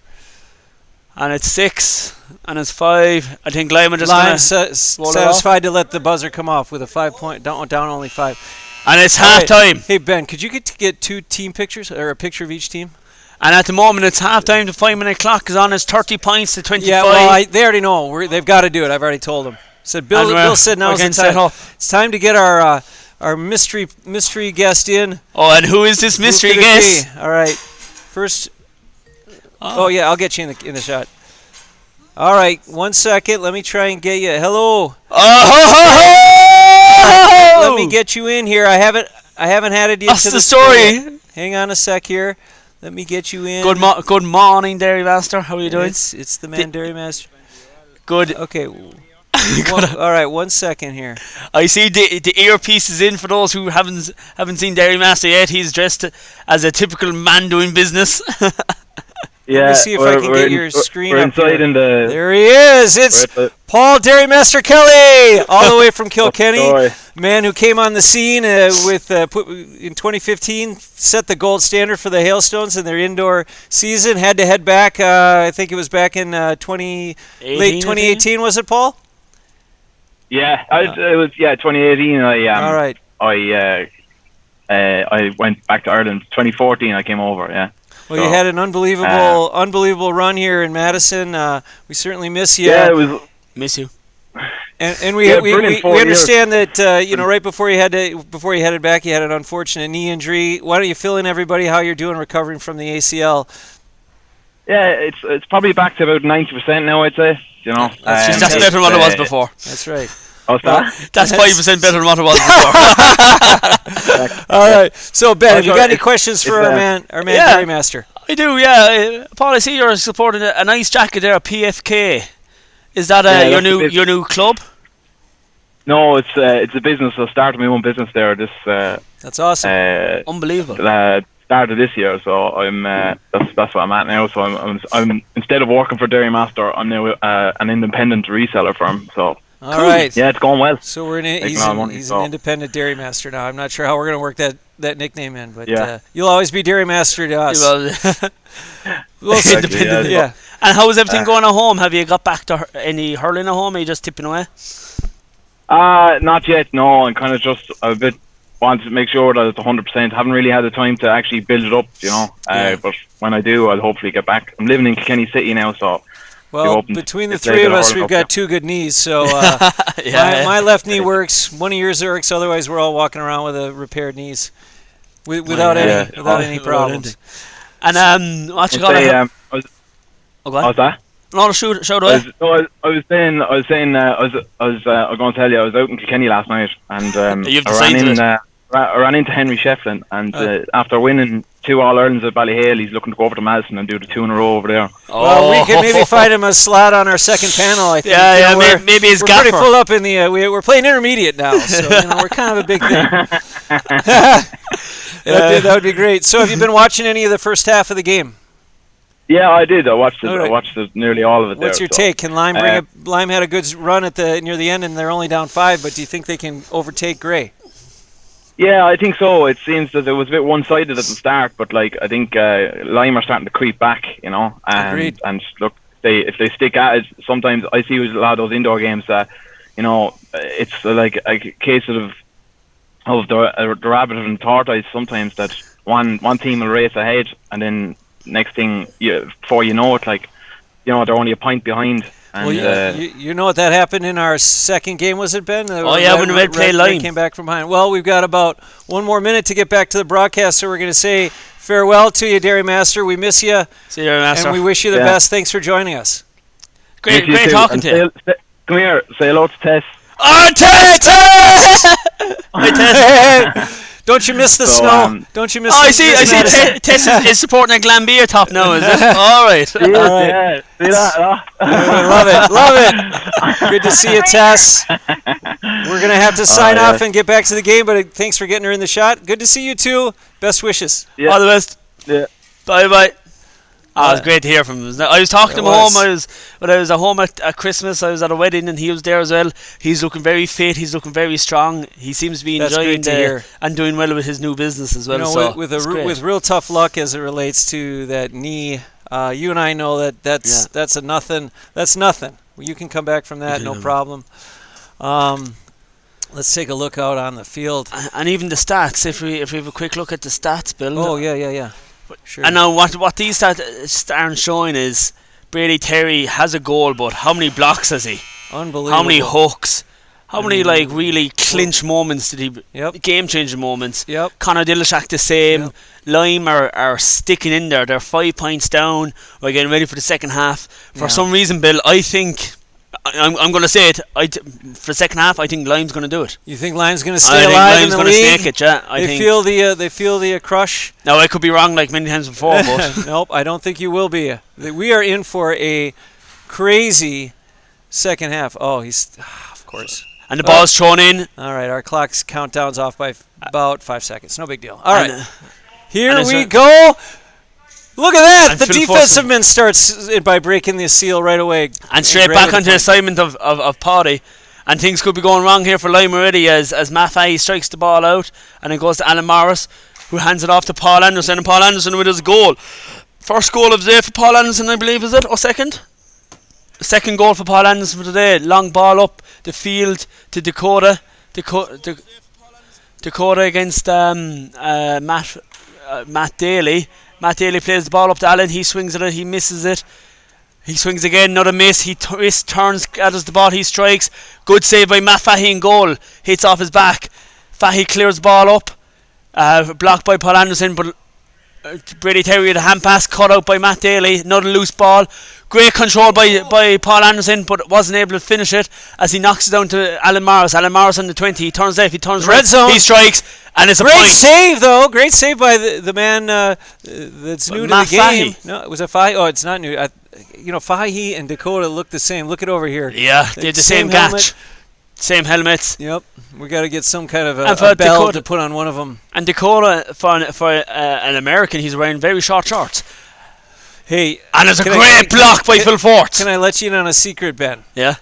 And it's 6, and it's 5. I think Lyman just satisfied to let the buzzer come off with a 5 point down only 5. And it's half time. Hey Ben, could you get 2 team pictures or a picture of each team? And at the moment it's half time. The 5-minute clock is on. It's 30 points to 25. Yeah, well, they already know. They've got to do it. I've already told them. Said Bill said now's the time. It's time to get our mystery guest in. Oh, and who is this mystery guest? All right, first. Oh yeah, I'll get you in the shot. All right, 1 second. Let me try and get you. Hello. Let me get you in here. I haven't had it yet. What's the story? Hang on a sec here. Let me get you in. Good morning, Dairy Master. How are you doing? It's the man, Dairy Master. Good. Okay. All right, 1 second here. I see the earpiece is in for those who haven't seen Dairy Master yet. He's dressed as a typical man doing business. Let me see if I can get your screen we're up inside here. in the. There he is. It's Paul Dairymaster Kelly, all the way from Kilkenny. Man who came on the scene in 2015, set the gold standard for the Hailstones in their indoor season. Had to head back. I think it was back in late 2018. Was it, Paul? Yeah, it was 2018. All right. I went back to Ireland. 2014, I came over. Yeah. Well, you had an unbelievable run here in Madison. We certainly miss you. Yeah, it was. Miss you. And we understand that right before you headed back, you had an unfortunate knee injury. Why don't you fill in everybody how you're doing recovering from the ACL? Yeah, it's probably back to about 90% now, I'd say. That's better than what it was before. That's right. What's that? That's 5% better than what it was before. All right. So Ben, have you got any questions for our man Dairy Master? I do. Yeah, Paul. I see you're supporting a nice jacket there, a PFK. Is that your new club? No, it's a business. I started my own business there. That's awesome. Unbelievable. Started this year, so I'm that's what I'm at now. So I'm instead of working for Dairy Master, I'm now an independent reseller firm. So. All right. Yeah, it's going well. So he's an independent Dairy Master now. I'm not sure how we're going to work that nickname in, but you'll always be Dairy Master to us. Independent. Yeah. And how is everything going at home? Have you got back to any hurling at home? Are you just tipping away? Not yet. No, I'm kind of just a bit wanted to make sure that it's 100%. Haven't really had the time to actually build it up, But when I do, I'll hopefully get back. I'm living in Kilkenny City now, so. Well, between the three of us, we've got two good knees. So my left knee works. One of yours works. Otherwise, we're all walking around with repaired knees, without any problems. And what you got? What's that? No, shout away. I was going to tell you I was out in Kilkenny last night and I ran into Henry Shefflin and after winning 2 All-Irelands at Ballyhale, he's looking to go over to Madison and do the 2 in a row over there. Well, we can maybe find him a slot on our second panel, I think. Maybe his we're gaffer. Pretty full up in the we're playing intermediate now, so we're kind of a big thing. That would be great. So have you been watching any of the first half of the game? Yeah, I did. I watched it. Right. I watched nearly all of it. What's your take? Can Lime Lime had a good run near the end, and they're only down 5. But do you think they can overtake Grey? Yeah, I think so. It seems that it was a bit one-sided at the start, but I think Lime are starting to creep back. Agreed. And look, if they stick at it, sometimes I see with a lot of those indoor games that it's like a case of the rabbit and tortoise. Sometimes that one team will race ahead, and then next thing, before you know it, they're only a point behind. And, you know what that happened in our second game, was it, Ben? When Red played Lime. Came back from behind. Well, we've got about 1 more minute to get back to the broadcast, so we're going to say farewell to you, Dairy Master. We miss you. See you, Dairy Master. And we wish you the best. Thanks for joining us. Great talking to you. Come here, say hello to Tess. Oh, Tess! Hi, Tess. Don't you miss the snow? Don't you miss? I see. Tess is supporting a Glanbia top now, is it? All right. All right. Yeah, see that? Love it. Good to see you, Tess. We're gonna have to sign off and get back to the game, but thanks for getting her in the shot. Good to see you too. Best wishes. Yeah. All the best. Yeah. Bye. It was great to hear from him. I was talking to him home. When I was at home at Christmas, I was at a wedding and he was there as well. He's looking very fit. He's looking very strong. He seems to be enjoying and doing well with his new business as well. With real tough luck as it relates to that knee, you and I know that's a nothing. That's nothing. You can come back from that, no problem. Let's take a look out on the field. And even the stats. If we have a quick look at the stats, Bill. Oh yeah. Sure. And now what these stats aren't showing is Brady Terry has a goal, but how many blocks has he? Unbelievable. How many hooks? How many really clinch moments did he? Yep. Game-changing moments. Yep. Conor Dillashaw the same. Yep. Lime are sticking in there. They're 5 points down. We're getting ready for the second half. For some reason, Bill, I think I'm going to say it. For the second half, I think Lyme's going to do it. You think Lyme's going to I stay think alive in Lyme's the going to league? snake it. Yeah, I They think. feel the crush. Now I could be wrong, like many times before, but Nope, I don't think you will be. We are in for a crazy second half. Oh, of course. and the ball's thrown in. All right, our clock's countdown's off by about 5 seconds. No big deal. All right, And, here and we it's go. Look at that! And The Phil defensive man starts it by breaking the seal right away. and straight Great back with the onto the point. assignment of Paddy. And things could be going wrong here for Lime already as Matt Fahey strikes the ball out and it goes to Alan Morris, who hands it off to Paul Anderson, and Paul Anderson with his goal. First goal of the day for Paul Anderson, I believe, is it? Or second? Second goal for Paul Anderson for today. Long ball up the field to Dakota. Dakota against Matt Daly. Matt Daly plays the ball up to Allen. He swings at it. He misses it. He swings again. Another miss. He turns, gathers the ball. He strikes. Good save by Matt Fahey in goal. Hits off his back. Fahey clears the ball up. Blocked by Paul Anderson, but Brady Terry with a hand pass cut out by Matt Daly. Another loose ball. Great control by Paul Anderson, but wasn't able to finish it as he knocks it down to Alan Morris. Alan Morris on the 20. He turns left. He turns Red right. zone. He strikes, and it's a Great point. save, though. Great save by the man that's new to Matt the game. Fahey. No, it was a Fahey. Oh, it's not new. Fahey and Dakota look the same. Look it over here. Yeah, they had the same helmet. catch. Same helmets. Yep. We got to get some kind of And a for bell Dakota- to put on one of them. And Dakota, for an American, he's wearing very short shorts. Hey, And it's a Can I- great block by Phil Forts. can I let you in on a secret, Ben? Yeah.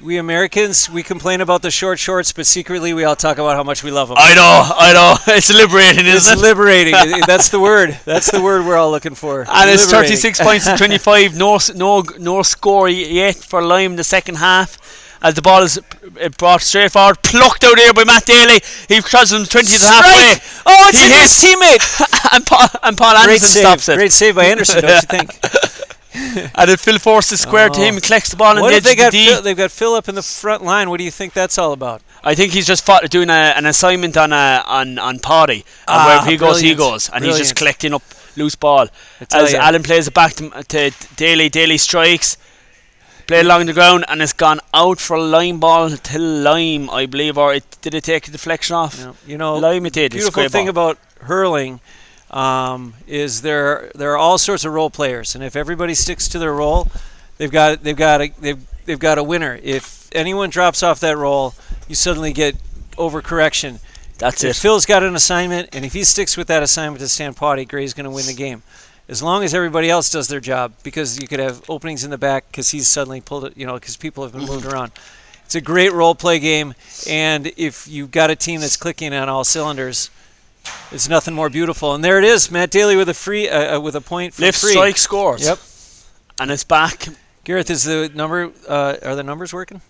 We Americans, we complain about the short shorts, but secretly we all talk about how much we love them. I know. It's liberating, It's isn't it? liberating. That's the word. That's the word we're all looking for. And it's Liberating. 36 points to 25. No score yet for Lyme in the second half. As the ball is brought straight forward, plucked out here by Matt Daly. He crosses him 20 to the halfway. Oh, it's He his hits. teammate. and Paul Great Anderson save. stops it. Great save by Anderson, don't you think? And then Phil Force is squared to him. He collects the ball on What the if edge they of the got D. they've got Phil up in the front line? What do you think that's all about? I think he's just doing an assignment on Paddy, and wherever he goes, he brilliant. goes, and he's just Brilliant. collecting up loose ball. tell As you. Alan plays it back to Daly, Daly strikes, played along the ground, and it's gone out for Lime ball to Lime, I believe, or did it take a deflection off? Lime it did. It's a Beautiful great thing ball. about hurling is there are all sorts of role players, and if everybody sticks to their role, they've got a winner. If anyone drops off that role, you suddenly get overcorrection. That's If it. Phil's got an assignment, and if he sticks with that assignment to stand potty, Gray's going to win the game. As long as everybody else does their job, because you could have openings in the back because he's suddenly pulled it, because people have been moved around. It's a great role play game, and if you've got a team that's clicking on all cylinders, it's nothing more beautiful. And there it is, Matt Daly with a point from Lift, free. strike, scores. Yep. And it's back. Gareth, is the number? Are the numbers working?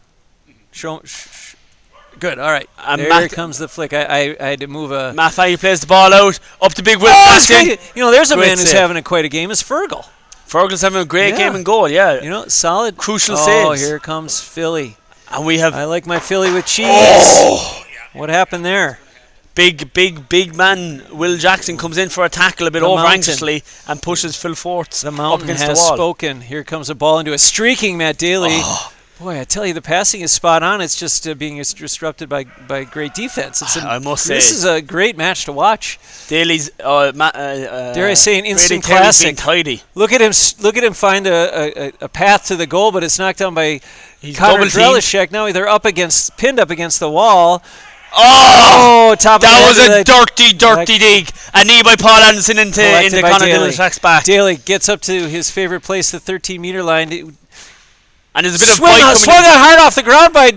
Good. All right. And There Matt- comes the flick. I had to move a. Matt Fahey plays the ball out, up to Big Will. Oh, it's Jackson. great. There's a Great man who's save. having quite a game. Is Fergal. Fergal's having a great Yeah. game in goal, yeah. Solid. Crucial Oh, saves. here comes Philly. And we have I like my Philly with cheese. Oh! What happened there? big man Will Jackson comes in for a tackle a bit The over mountain. anxiously and pushes Phil Forts The up mountain against has the wall. spoken. Here comes a ball into a streaking Matt Daly. Oh. Boy, I tell you, the passing is spot on. It's just being disrupted by great defense. I must This say. is a great match to watch. Daly's Dare I say an instant Brady Terry's classic. been tidy. Look at him find a path to the goal, but it's knocked down by He's Connor double-teamed. Drelishek. Now they're pinned up against the wall. Oh! Top of That the was head a of the- dirty dig. A knee by Paul Anderson into Collected by Connor Daly. Dillishek's back. Daly gets up to his favorite place, the 13-meter line. And there's a bit of Swung bite coming swung in. it hard off the ground by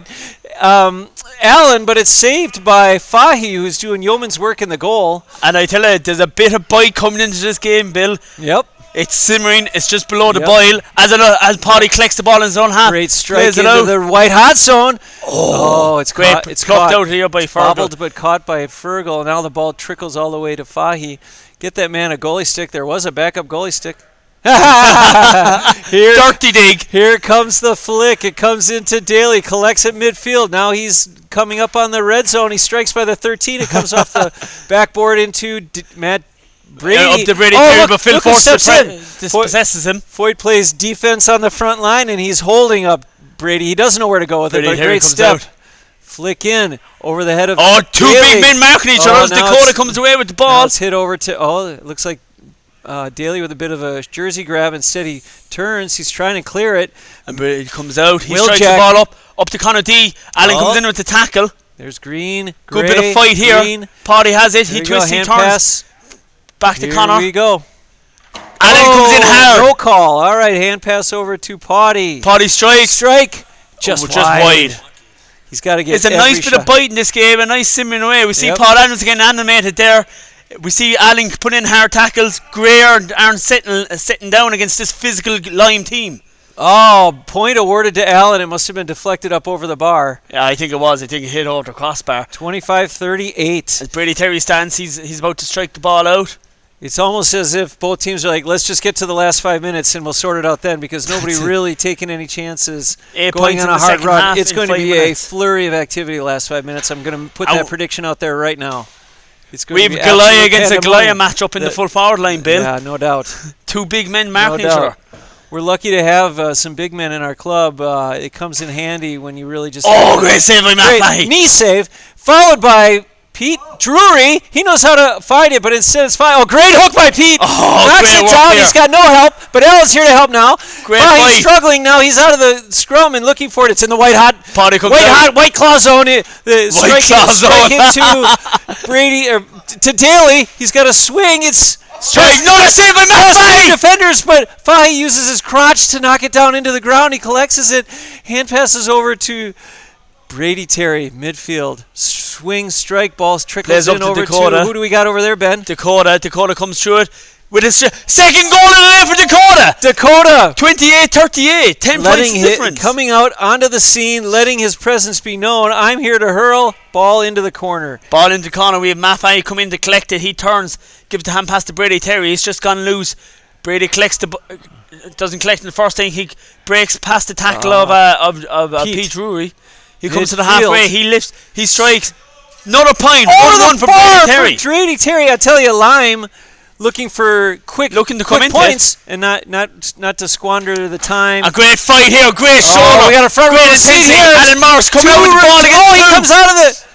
Allen, but it's saved by Fahey, who's doing yeoman's work in the goal. And I tell you, there's a bit of bite coming into this game, Bill. Yep. It's simmering. It's just below the Yep. boil. As Paddy collects the ball in his own half. Great strike plays it into out. the white hot zone. Oh, it's Great. caught. It's plucked caught. out here by Bobbled, Fergal. but caught by Fergal. Now the ball trickles all the way to Fahey. Get that man a goalie stick. There was a backup goalie stick. Here, Dirty dig. here comes the flick. It comes into Daly. Collects at midfield. Now he's coming up on the red zone. He strikes by the 13. It comes off the backboard into Matt Brady. Up to Brady Oh, Terry, look, but Phil look who Force steps in. dispossesses him. Foyt plays defense on the front line, and he's holding up Brady. He doesn't know where to go with it, Brady but a Terry great comes step. out. Flick in over the head of Two Daly. big men marking each other as now Dakota it's- comes away with the Now ball. it's hit over to, it looks like Daly with a bit of a jersey grab. Instead he turns. He's trying to clear it. And Brady comes out. He Will strikes the Jack. ball up to Connor D. Allen Oh. comes in with the tackle. There's Green. Good Gray, bit of fight here. Green. Party has it. There He you go, twists, he hand turns. pass. Back to Here Connor. we go. Allen comes in hard. No call. All right, hand pass over to Potty. Potty strikes. Strike. Just wide. He's got to get It's a every nice bit shot. of bite in this game, a nice simmering away. We see Yep. Paul Adams getting animated there. We see Allen put in hard tackles. Gray aren't sitting down against this physical Lime team. Oh, point awarded to Allen. It must have been deflected up over the bar. Yeah, I think it was. I think it hit over the crossbar. 25-38. As Brady Terry stands, he's about to strike the ball out. It's almost as if both teams are like, let's just get to the last 5 minutes and we'll sort it out then, because nobody really taking any chances 8 going points on in a the hard second run. half It's in going to 5 be minutes. a flurry of activity the last 5 minutes. I'm going to put that prediction out there right now. It's going We to have be Goliath absolute against a pandemonium. Goliath match up in the full forward line, Bill. Yeah, no doubt. Two big men marking No each doubt. other. We're lucky to have some big men in our club. It comes in handy when you really just... Oh, great save by Matt Great Fahey. knee save, followed by Pete Drury. He knows how to fight it, but instead it's fine. Oh, great hook by Pete. Oh, Knocks great it work down. there. He's got no help, but Allen's here to help now. Great He's fight. struggling now. He's out of the scrum and looking for it. It's in the white hot white claw zone. Strike into Brady or to Daly. He's got a swing. It's Strike. No, the save by Matt Fahey. defenders, but Fahey uses his crotch to knock it down into the ground. He collects it. Hand passes over to Brady Terry, midfield. Swing, strike, balls trickles Plays up in to over Dakota. to... Who do we got over there, Ben? Dakota comes through it with his second goal in the day for Dakota. Dakota 28-38, 10 points difference. coming out onto the scene, letting his presence be known. I'm here to hurl. Ball into the corner. Ball into corner. We have Maffei come in to collect it. He turns, gives the hand pass to Brady Terry. He's just gone loose. Brady collects doesn't collect in the first thing. He breaks past the tackle of Pete Drury. He comes to the halfway. He lifts. He strikes. Another point. Over the for bar Brady Terry. for Brady Terry. I tell you, Lime looking for Looking to come into points and not to squander the time. A great fight here. Great Oh, shoulder. we got a front row Great seat intensity. here. Alan Morris coming out with the ball against he two. comes out of the...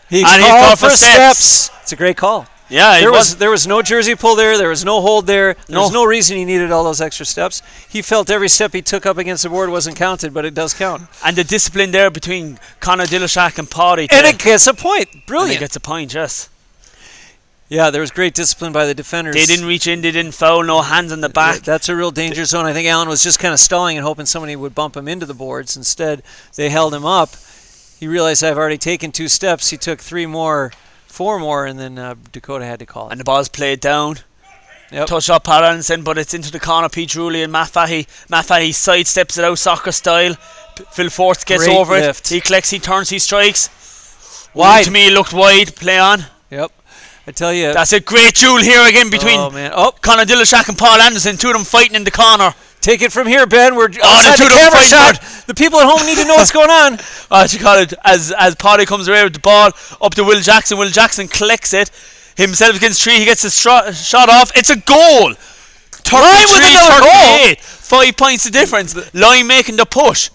He's And he's called called for for steps. It's a great call. Yeah, There was no jersey pull there. There was no hold there. There was no reason he needed all those extra steps. He felt every step he took up against the board wasn't counted, but it does count. And the discipline there between Conor Dillashak and Paddy. And it gets a point. Brilliant. And it gets a point, yes. Yeah, there was great discipline by the defenders. They didn't reach in, they didn't foul, no hands on the back. That's a real danger zone. I think Allen was just kind of stalling and hoping somebody would bump him into the boards. Instead, they held him up. He realized I've already taken 2 steps. He took 4 more, and then Dakota had to call it. And the ball's played down. Yep. Touch up Pat Anderson, but it's into the corner. Pete Ruley and Matt Fahey. Matt Fahey sidesteps it out soccer style. Phil Forth gets Great over lift. it. He collects, he turns, he strikes. Wide. To me, it looked wide. Play on. Yep. I tell you. That's a great duel here again between Conor Dillashak and Paul Anderson. Two of them fighting in the corner. Take it from here, Ben. We're outside the the two camera fight shot. for The people at home need to know what's going on. What you call it? As Paddy comes away with the ball up to Will Jackson. Will Jackson collects it himself against 3. He gets the shot off. It's a goal. 33-38. 5 points the difference. Lime making the push.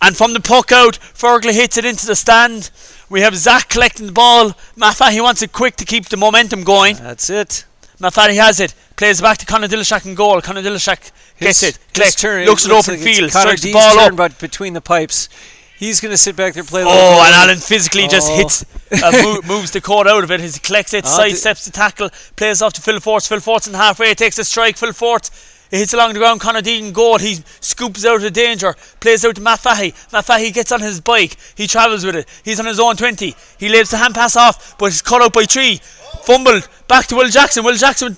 And from the puck out, Fergal hits it into the stand. We have Zach collecting the ball. Maffahey wants it quick to keep the momentum going. That's it. Maffahey has it. Plays it back to Conor Dillashak in goal. Conor Dillashak gets it. His turn. Looks at open like field. it's Connor Strikes the D's ball turn, up. but between the pipes. He's going to sit back there and play. And Allen physically just hits, moves the court out of it as he collects it, sidesteps the tackle, plays off to Phil Forts. Phil Forts in halfway, takes a strike. Phil Forts, it hits along the ground. Conor Deegan goal. He scoops out of danger, plays out to Matt Fahey. Matt Fahey gets on his bike. He travels with it. He's on his own 20. He leaves the hand pass off, but he's cut out by 3. Fumbled back to Will Jackson. Will Jackson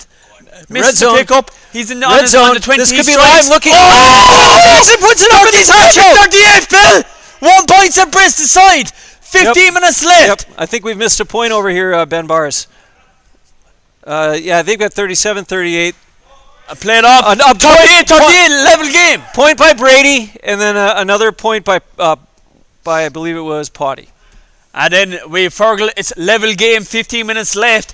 misses the pick up. He's in on the 20. This could be strikes. Lime looking. Jackson puts it up in his hand. 38, Bill. 1 point at Bristol side. 15 minutes left. Yep. I think we've missed a point over here, Ben Bars. Yeah, they've got 37-38. Played off. 38, level game. Point by Brady, and then another point by I believe it was Potty. And then we Fergal. It's level game. 15 minutes left.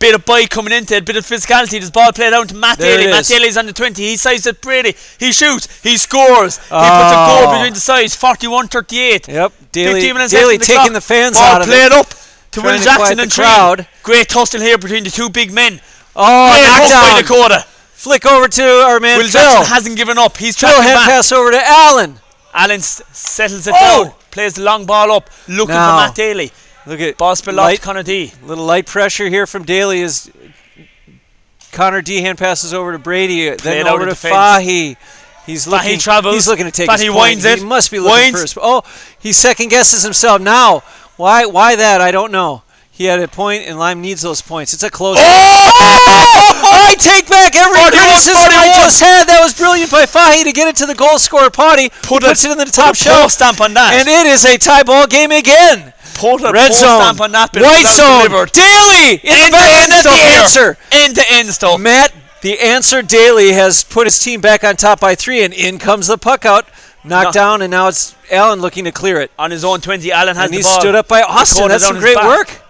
Bit of bite coming into it, bit of physicality. This ball played down to Matt There Daly. it Matt is. Daly's on the 20. He sizes it Brady. He shoots. He scores. He puts a goal between the sides. 41-38. Yep. 15 minutes Daly left in the taking clock. the fans Ball out of played it. up to Trying Will to Jackson quiet and the crowd. Great tussle here between the two big men. Oh, Great hook by knockdown. Dakota. Flick over to our man Will Phil. Jackson hasn't given up. He's Phil tracking hand back. pass over to Allen. Allen settles it Oh! down. Plays the long ball up. Looking Now, for Matt Daly. Look at Ball spill off to Connor D. little light pressure here from Daly as Connor D hand passes over to Brady, then out over of to defence. Fahy. He's looking. travels. He's looking to take Fahy his point. winds it. He must be looking Winds. first. Oh, he second guesses himself now. Why that? I don't know. He had a point, and Lime needs those points. It's a close. Oh! I take back every 41, criticism I 41. just had. That was brilliant by Fahy to get it to the goal scorer potty. Puts it in the top Put a shelf. stamp on that. And it is a tie ball game again. Put a Red zone, stamp on that. white zone, Delivered. Daly in the back end stuff the here. answer. End-to-end stuff. Matt, the answer Daly has put his team back on top by 3, and in comes the puck out, knocked down, and now it's Allen looking to clear it. On his own 20, Allen has And the he ball. stood up by Austin. Dakota That's down some his great back. work.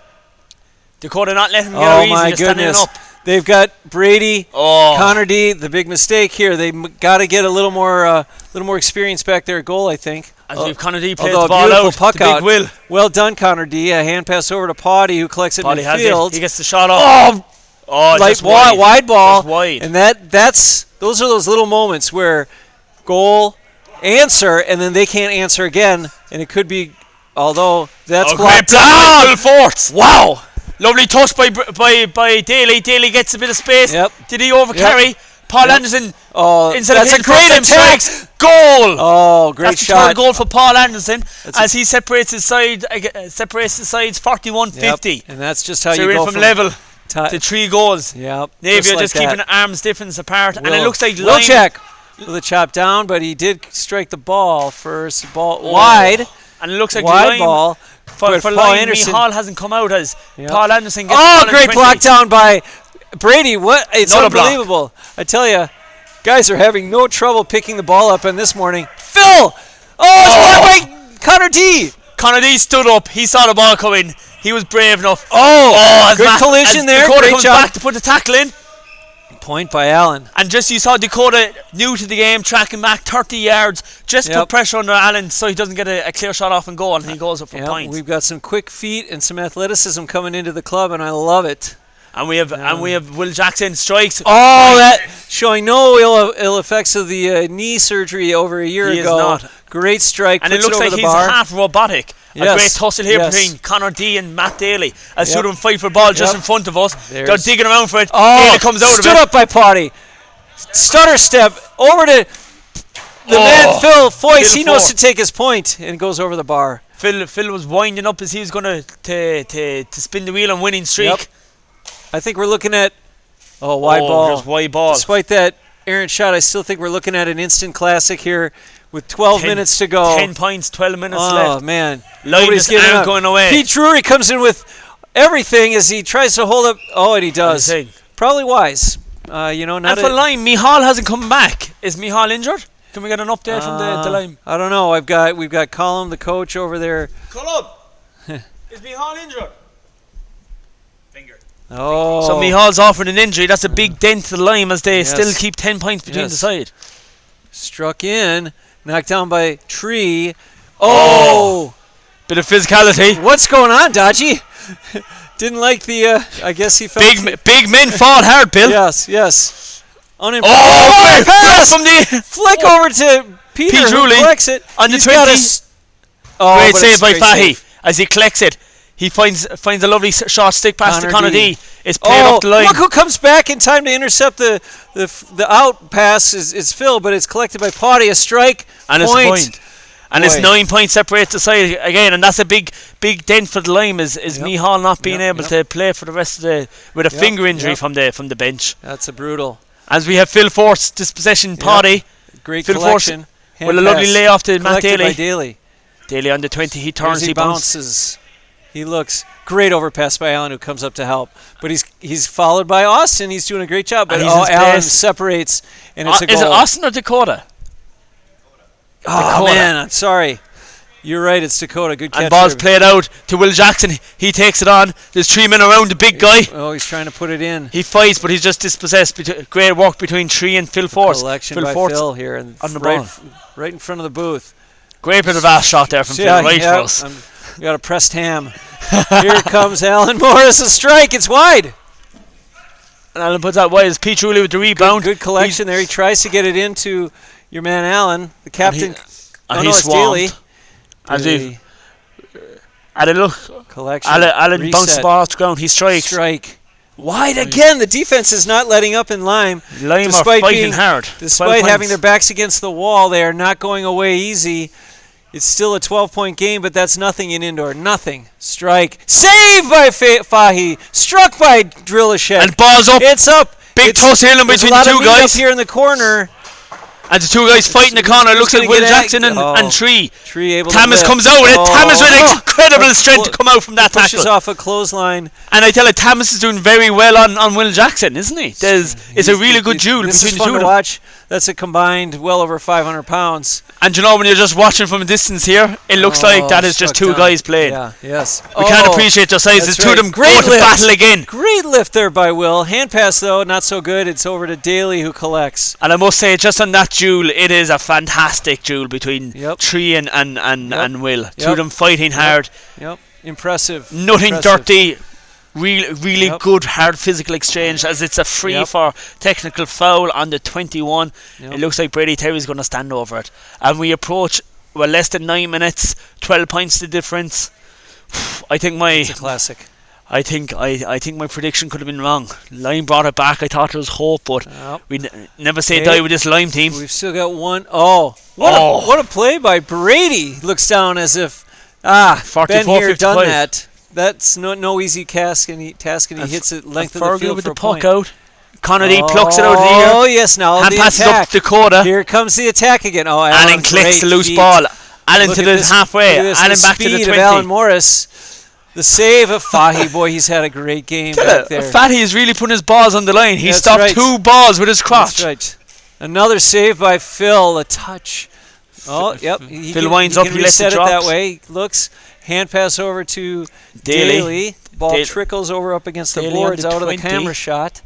Dakota not letting him get Oh easy. my They're standing goodness. up. They've got Brady, Oh. Connor D. The big mistake here. They got to get a little more experience back there at goal, I think. As we've Connor D plays Although the a ball beautiful out. puck The big out. Will. Well done, Connor D. A hand pass over to Potty, who collects it in Polly has midfield. it. He gets the shot off. Oh, Oh, like just wide. wide ball, Just wide. and those are those little moments where goal, answer, and then they can't answer again, and it could be, although that's great blocked block by down. Phil Forts. Wow! Lovely touch by Daly. Daly gets a bit of space. Yep. Did he overcarry? Paul Anderson. Oh, Instead that's of a hitting great first time attack. strikes, goal. Oh, great That's the shot! third goal for Paul Anderson That's as he separates his sides 41-50. Yep. And that's just how So you we're go from level to to 3 goals. Yep. Navy are like just that. keeping arms difference apart, and it Will- looks like Will Lime. check with a chop down, but he did strike the ball first. Ball wide, and it looks like wide Lime, ball. for Paul Lime, Anderson. Mihal hasn't come out as Yep. Paul Anderson gets the Oh, ball in great 20. block down by Brady. What? It's Another block. unbelievable. I tell you, guys are having no trouble picking the ball up in this morning. Phil! Oh, it's blocked by Connor D. Connor D stood up. He saw the ball coming. He was brave enough. Oh, as good collision as there. Dakota Great comes job. back to put the tackle in. Point by Allen. And just you saw Dakota, new to the game, tracking back 30 yards, just Yep. put pressure under Allen so he doesn't get a clear shot off and goal, and he goes up for Yep, points. we've got some quick feet and some athleticism coming into the club, and I love it. And we have Will Jackson strikes. Oh, that showing no ill effects of the knee surgery over a year He is ago. not. Great strike. And it puts looks over like the he's bar. half robotic. Yes, A great tussle here yes. between Connor D and Matt Daly. As Yep. two of them fight for the ball just Yep. in front of us. They're There's- digging around for it. Oh, Daly comes out of stood it. up by Potty. Stutter step over to the man Phil Foyce. Phil He knows Foyce. to take his point and goes over the bar. Phil was winding up as he was going to spin the wheel on winning streak. Yep. I think we're looking at wide ball. Just wide ball. Despite that errant shot, I still think we're looking at an instant classic here with 12 minutes to go. 10 points, 12 minutes Oh, left. man. Line Nobody's just giving aren't up. going away. Pete Drury comes in with everything as he tries to hold up. Oh, and he does. What do you think? Probably wise. Not And for Lime, Mihal hasn't come back. Is Mihal injured? Can we get an update from the Lime? I don't know. We've got Colin, the coach, over there. Colum, is Mihal injured? Oh. So Mihal's offered an injury. That's a big dent to the Lime as they Yes. still keep 10 points between Yes. the side. Struck in, knocked down by Tree. Oh. Bit of physicality. What's going on, Dodgy? Didn't like the. I guess he felt. Big men fought hard, Bill. Yes. Unimpressed. Oh, pass! from the Flick over to Peter, Pete who Ruley collects it. on the He's got 20. but Great it's save by great Fahy save. as he collects it. He finds a lovely short stick pass to Connor Connor D. D. It's played up the line. Look who comes back in time to intercept the out pass is Phil, but it's collected by Potty. A strike. And it's a point. And it's 9 points separates the side again, and that's a big dent for the Lime is Mihal not being able to play for the rest of the with a finger injury from the bench. That's a brutal. As we have Phil Force dispossession Potty. Great Phil collection. With a lovely layoff to Matt Collected Daly. by Daly. Daly on the 20, he turns, He he bounces. bounces. He looks great overpass by Allen, who comes up to help. But he's followed by Austin. He's doing a great job. But And he's in Allen space. separates, and it's a goal. Is it Austin or Dakota? Oh Dakota. man, I'm sorry. You're right. It's Dakota. Good catch. And ball's there. played out to Will Jackson. He takes it on. There's 3 men around the big guy. Oh, he's trying to put it in. He fights, but he's just dispossessed. Great work between Tree and Phil Force. Collection Phil by Force Phil here, and on the ball. right in front of the booth. Great bit of ass shot there from Phil, right for us. We got a pressed ham. Here comes Alan Morris. A strike. It's wide. And Alan puts out wide. It's Pete Ruley with the rebound. Good collection there. He tries to get it into your man Alan, the captain. And it's Daly. As he had a look. Collection. Alan bounced the ball off the ground. He strikes. Strike. Wide again. The defense is not letting up in Lime. Lime are fighting hard. Despite having their backs against the wall, they are not going away easy. It's still a 12-point game, but that's nothing in indoor. Nothing. Strike. Saved by Fahy. Struck by Drillichet. And ball's up. It's up. Big toss hailing between the two guys. Up here in the corner. And the two guys fighting the corner. Looks like Will Jackson and Tree. Tree able Thomas to comes out with it. Thomas with incredible strength to come out from that pushes tackle. Off a clothesline. And I tell you, Thomas is doing very well on Will Jackson, isn't he? It's a really good duel between the two of them. This is fun to watch. That's a combined well over 500 pounds. And you know, when you're just watching from a distance here, it looks like that is just two guys playing. Yeah, yes. We can't appreciate their size. There's two of them going to battle again. Great lift there by Will. Hand pass, though, not so good. It's over to Daly, who collects. And I must say, just on that duel, it is a fantastic duel between Tree and Will. Two of them fighting hard. Yep. Impressive. Nothing dirty. Really good hard physical exchange, as it's a free for technical foul on the 21. It looks like Brady Terry's going to stand over it, and we approach less than 9 minutes, 12 points the difference. I think it's a classic. I think my prediction could have been wrong. Lime brought it back. I thought there was hope, but we never say die with this Lime team. We've still got one. What a play by Brady. Looks down as if been here, done that. That's no easy task, and he hits it length of the field with for the a point. puck out. Connolly plucks it out of the air. Oh yes, now hand the passes attack. up Dakota. Here comes the attack again. Oh, Allen clicks the loose ball. Allen to the halfway. Allen back to the 20. Of Alan Morris. The save of Fahy. Boy, he's had a great game back there. Fatty is really putting his balls on the line. He stopped 2 balls with his crotch. That's right. Another save by Phil. A touch. Oh, yep. Phil winds up. He lets it drop. That way. Looks. Hand pass over to Daly. Ball trickles over up against the boards out of the camera shot.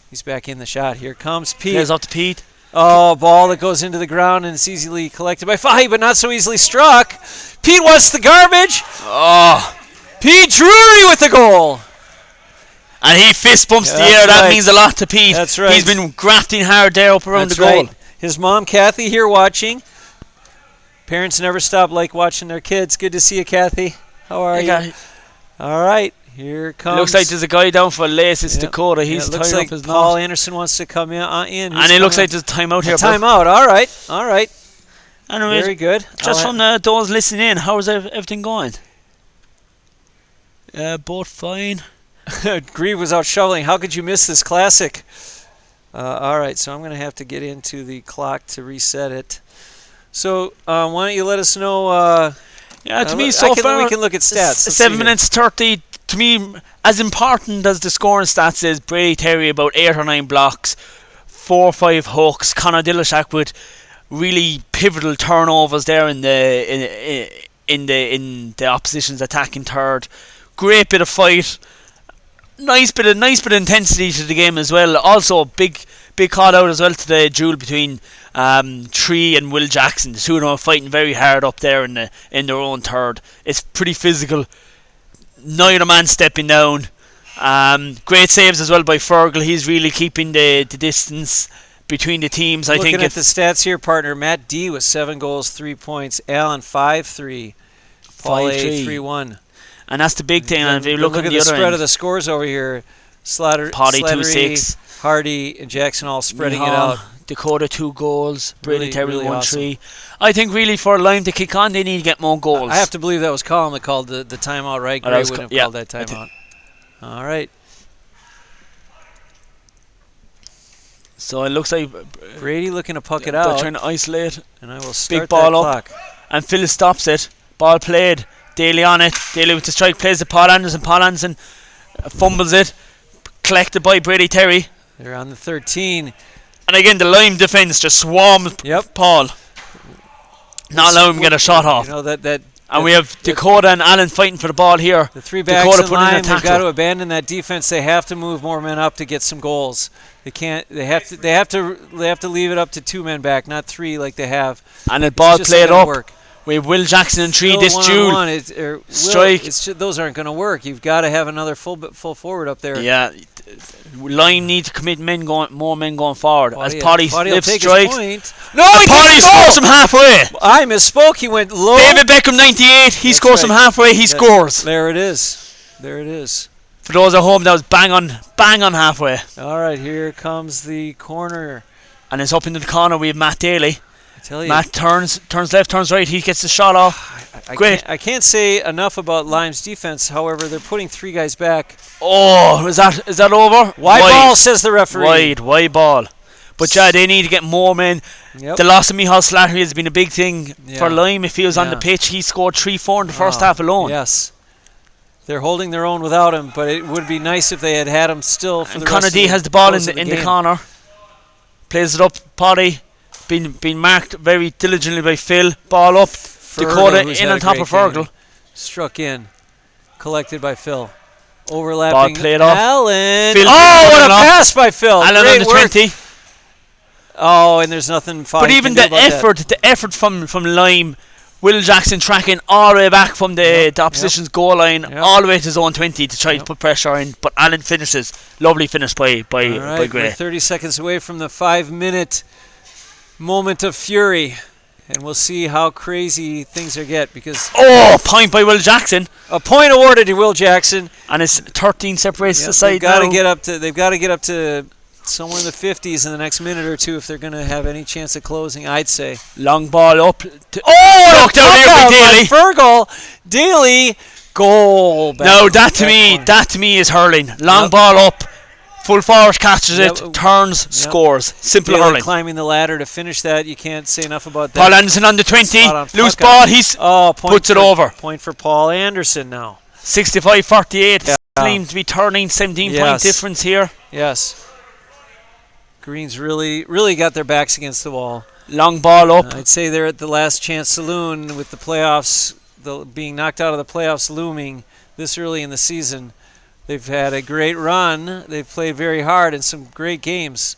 He's back in the shot. Here comes Pete. There's up to Pete. Oh, ball that goes into the ground and it's easily collected by Fahy, but not so easily struck. Pete wants the garbage. Oh. Pete Drury with the goal. And he fist bumps the air. That means a lot to Pete. That's right. He's been grafting hard there up around the goal. Right. His mom, Kathy, here watching. Parents never stop watching their kids. Good to see you, Kathy. How are you? All right, here comes. Looks like there's a guy down for a lace. It's Dakota. He's tied up his Paul knot. Anderson wants to come in. And it looks like there's a timeout here. Timeout. All right. Anyways, very good. Just from those listening in, how's everything going? Both fine. Grieve was out shoveling. How could you miss this classic? All right, so I'm going to have to get into the clock to reset it. So why don't you let us know? To me, so far we can look at stats. 7 minutes 30. To me, as important as the scoring stats is, Brady Terry about 8 or 9 blocks, 4 or 5 hooks. Conor Dillashak with really pivotal turnovers there in the opposition's attacking third. Great bit of fight. Nice bit of intensity to the game as well. Also big call out as well to the duel between Tree and Will Jackson. The two of them are fighting very hard up there in their own third. It's pretty physical. Neither man stepping down. Great saves as well by Fergal. He's really keeping the distance between the teams. Looking at the stats here, partner, Matt D with 7 goals, 3 points. Alan 5-3. Paul A 3-1. And that's the big thing. And if you look at the spread end of the scores over here, Potty 2-6, Hardy and Jackson all spreading it out. Dakota 2 goals, Brady Terry really 1-3. awesome. I think really for Lime to kick on, they need to get more goals. I have to believe that was Colin that called the timeout, right? Gray wouldn't have called that timeout. All right. So it looks like Brady looking to puck it out. They're trying to isolate. And I will start big ball that up. clock. And Phil stops it. Ball played. Daly on it. Daly with the strike plays to Paul Anderson. Paul Anderson fumbles it. Collected by Brady Terry. They're on the 13. And again, the Lime defence just swarms Paul. Not allowing him to get a shot off. You know, that And we have Dakota and Allen fighting for the ball here. The three backs Dakota in putting in a line, they've got tackle. to abandon that defense. They have to move more men up to get some goals. They can't. They have to leave it up to 2 men back, not 3 like they have. And the It's ball just played not gonna up. work. We have Will Jackson in 3. Still This duel. one-on-one, Strike. Those aren't going to work. You've got to have another full forward up there. Yeah. Line need to commit more men going forward. As Potty will lifts take strikes. his point. No, he Potty didn't scores score! from halfway. I misspoke. He went low. David Beckham 98. He That's scores from right. halfway. He scores. There it is. There it is. For those at home, that was bang on halfway. All right, here comes the corner. And it's up into the corner. We have Matt Daly. I tell you, Matt turns left, turns right. He gets the shot off. Great. I can't say enough about Lime's defense. However, they're putting 3 guys back. Oh, is that over? Wide ball, says the referee. Wide ball. But yeah, they need to get more men. Yep. The loss of Michal Slattery has been a big thing Yeah. for Lime. If he was on the Yeah. pitch, he scored 3-4 in the first half alone. Yes. They're holding their own without him, but it would be nice if they had him still for And the Connor rest D of has the ball in close of the game. corner. Plays it up. Potty being marked very diligently by Phil. Ball up. Fergal, Dakota who's in had on a top great of Fergal. game. Struck in. Collected by Phil. Overlapping. Ball played off. Allen. Phil Oh, what a picking it up. pass by Phil. Allen Great on the work. 20. Oh, and there's nothing Foddy But even can do the about that. effort from Lime, Will Jackson tracking all the way back from the opposition's goal line, all the way to his own 20 to try to put pressure in. But Allen finishes. Lovely finish by All right, Gray. we're 30 seconds away from the 5-minute moment of fury. And we'll see how crazy things are get because Point by Will Jackson. a point awarded to Will Jackson. And it's 13 separates the They've side got to now. get up to somewhere in the 50s in the next minute or two if they're going to have any chance of closing, I'd say. Long ball up. Knocked out here by Daly. Fergal. Daly, goal. No, that to me is hurling. Long ball up. Full forward catches it, turns, scores. Simple Daly hurling. climbing the ladder to finish that. You can't say enough about that. Paul Anderson on the 20. Spot on Loose puck ball. out. He's point puts it for- over. Point for Paul Anderson now. 65-48. Yeah. Seems to be turning. 17 point Yes. difference here. Yes. Greens really got their backs against the wall. Long ball up. I'd say they're at the last chance saloon with the playoffs, being knocked out of the playoffs looming this early in the season. They've had a great run. They've played very hard in some great games,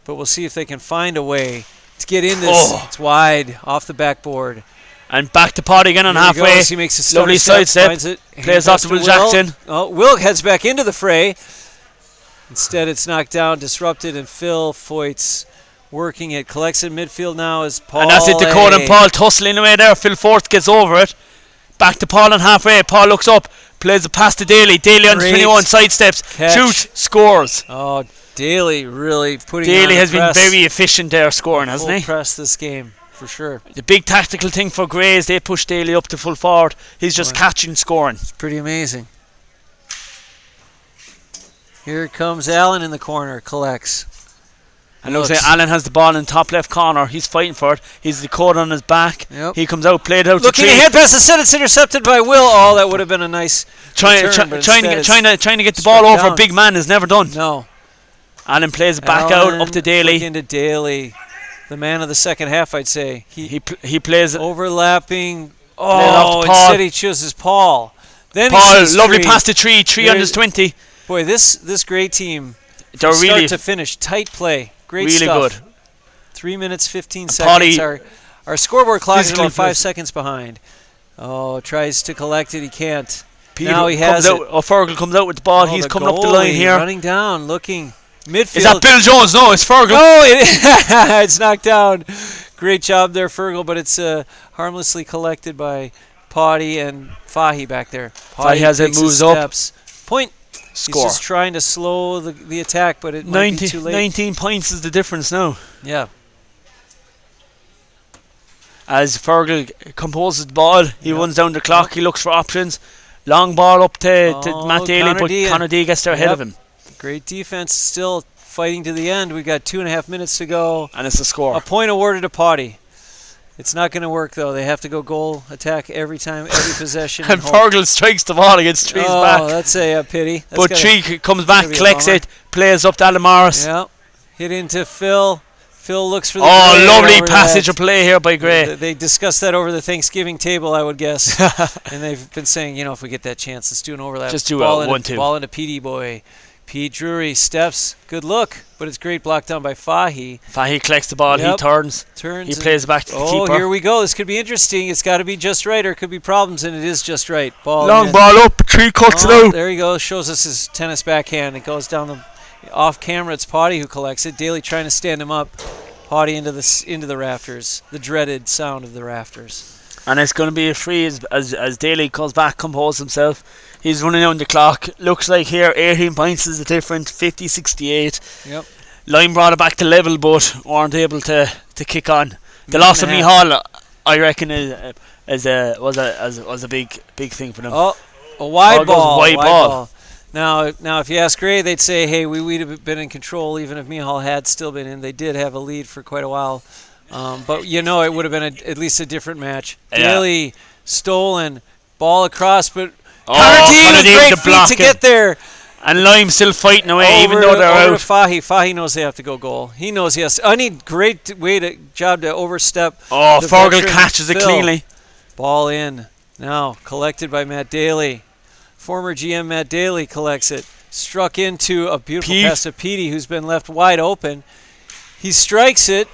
but we'll see if they can find a way to get in this. It's wide off the backboard. And back to Potty again on Here he halfway. goes. He makes a Lovely stutter sidestep. finds it, Plays hands off to Will Jackson. Oh, Will heads back into the fray. Instead, it's knocked down, disrupted, and Phil Foyt's working it. Collects in midfield now as Paul. And that's it. Dakota and Paul tussling away there. Phil Forth gets over it. Back to Paul on halfway. Paul looks up. Plays the pass to Daly. Daly on Great 21. Sidesteps. catch. Shoots. Scores. Oh, Daly really putting Daly on has the been press. very efficient there scoring, Full hasn't he? press this game, for sure. The big tactical thing for Gray is they push Daly up to full forward. He's just catching, scoring. It's pretty amazing. Here comes Allen in the corner. Collects. And looks like Allen has the ball in top left corner. He's fighting for it. He's the coat on his back. Yep. He comes out, played out Looking to ahead past the set. It's intercepted by Will. Oh, that would have been a nice trying return, but to instead get the struck ball over down. a big man is never done. No. Allen plays it back Allen out up to Daly. looking to Daly. The man of the second half, I'd say. He plays it. Overlapping. off Oh, to Paul. instead he chooses Paul. Then Paul, he sees lovely Tree. pass to Tree. Tree on his 20. Boy, this great team. They're From really, start to finish, tight play, great really stuff. good. 3 minutes 15 Potty seconds. Our scoreboard clock is physically about 5 pressed. seconds behind. Oh, tries to collect it, he can't. Peter Now he has comes it. out. Fergal comes out with the ball. Oh, He's the coming up the goalie line here. running down, looking midfield. Is that Bill Jones? No, it's Fergal. Oh, it's knocked down. Great job there, Fergal, but it's harmlessly collected by Potty and Fahy back there. Fahy has it, takes his moves up. steps. Point. Score. He's just trying to slow the attack, but it might be too late. 19 points is the difference now. Yeah. As Fergal composes the ball, he runs down the clock. He looks for options. Long ball up to Matt Daly, Connor but D. Connor D gets there ahead Yep. of him. Great defense, still fighting to the end. We've got 2.5 minutes to go. And it's a score. A point awarded to Potty. It's not going to work, though. They have to go goal attack every time, every possession. And hope. Fergal strikes the ball against Tree's back. That's a pity. But Tree comes back, gotta be a collects bummer. it, plays up to Alan Morris. Yeah. Hit into Phil. Phil looks for the Oh, Gray lovely over passage that. of play here by Gray. They discussed that over the Thanksgiving table, I would guess. And they've been saying, if we get that chance, let's do an overlap. Just do ball a into, 1-2. Ball into PD boy. Pete Drury steps. Good look, but it's great block down by Fahy. Fahy collects the ball. Yep. He turns. He plays it back to the keeper. Oh, here we go. This could be interesting. It's got to be just right, or it could be problems, and it is just right. Long in. ball up. Tree cuts it out. There he goes. Shows us his tennis backhand. It goes down the off camera. It's Potty who collects it. Daly trying to stand him up. Potty into the rafters. The dreaded sound of the rafters. And it's going to be a free as Daly comes back, composes himself. He's running down the clock. Looks like here 18 points is the difference. 50-68. Yep. Line brought it back to level, but weren't able to kick on. The loss of Mihal, I reckon, was a big thing for them. Oh, a wide ball. Wide ball. Now, if you ask Gray, they'd say, hey, we'd have been in control even if Mihal had still been in. They did have a lead for quite a while. But, it would have been at least a different match. Yeah. Daly stolen, ball across, but Connor Dean great to feet block to it. get there. And Lime still fighting away, even though they're over out. To Fahy. Fahy knows they have to go goal. He knows he has to. I need great job to overstep. Oh, the Fergal veteran catches it Phil. cleanly. Ball in. Now collected by Matt Daly. Former GM Matt Daly collects it. Struck into a beautiful pass to Petey, who's been left wide open. He strikes it.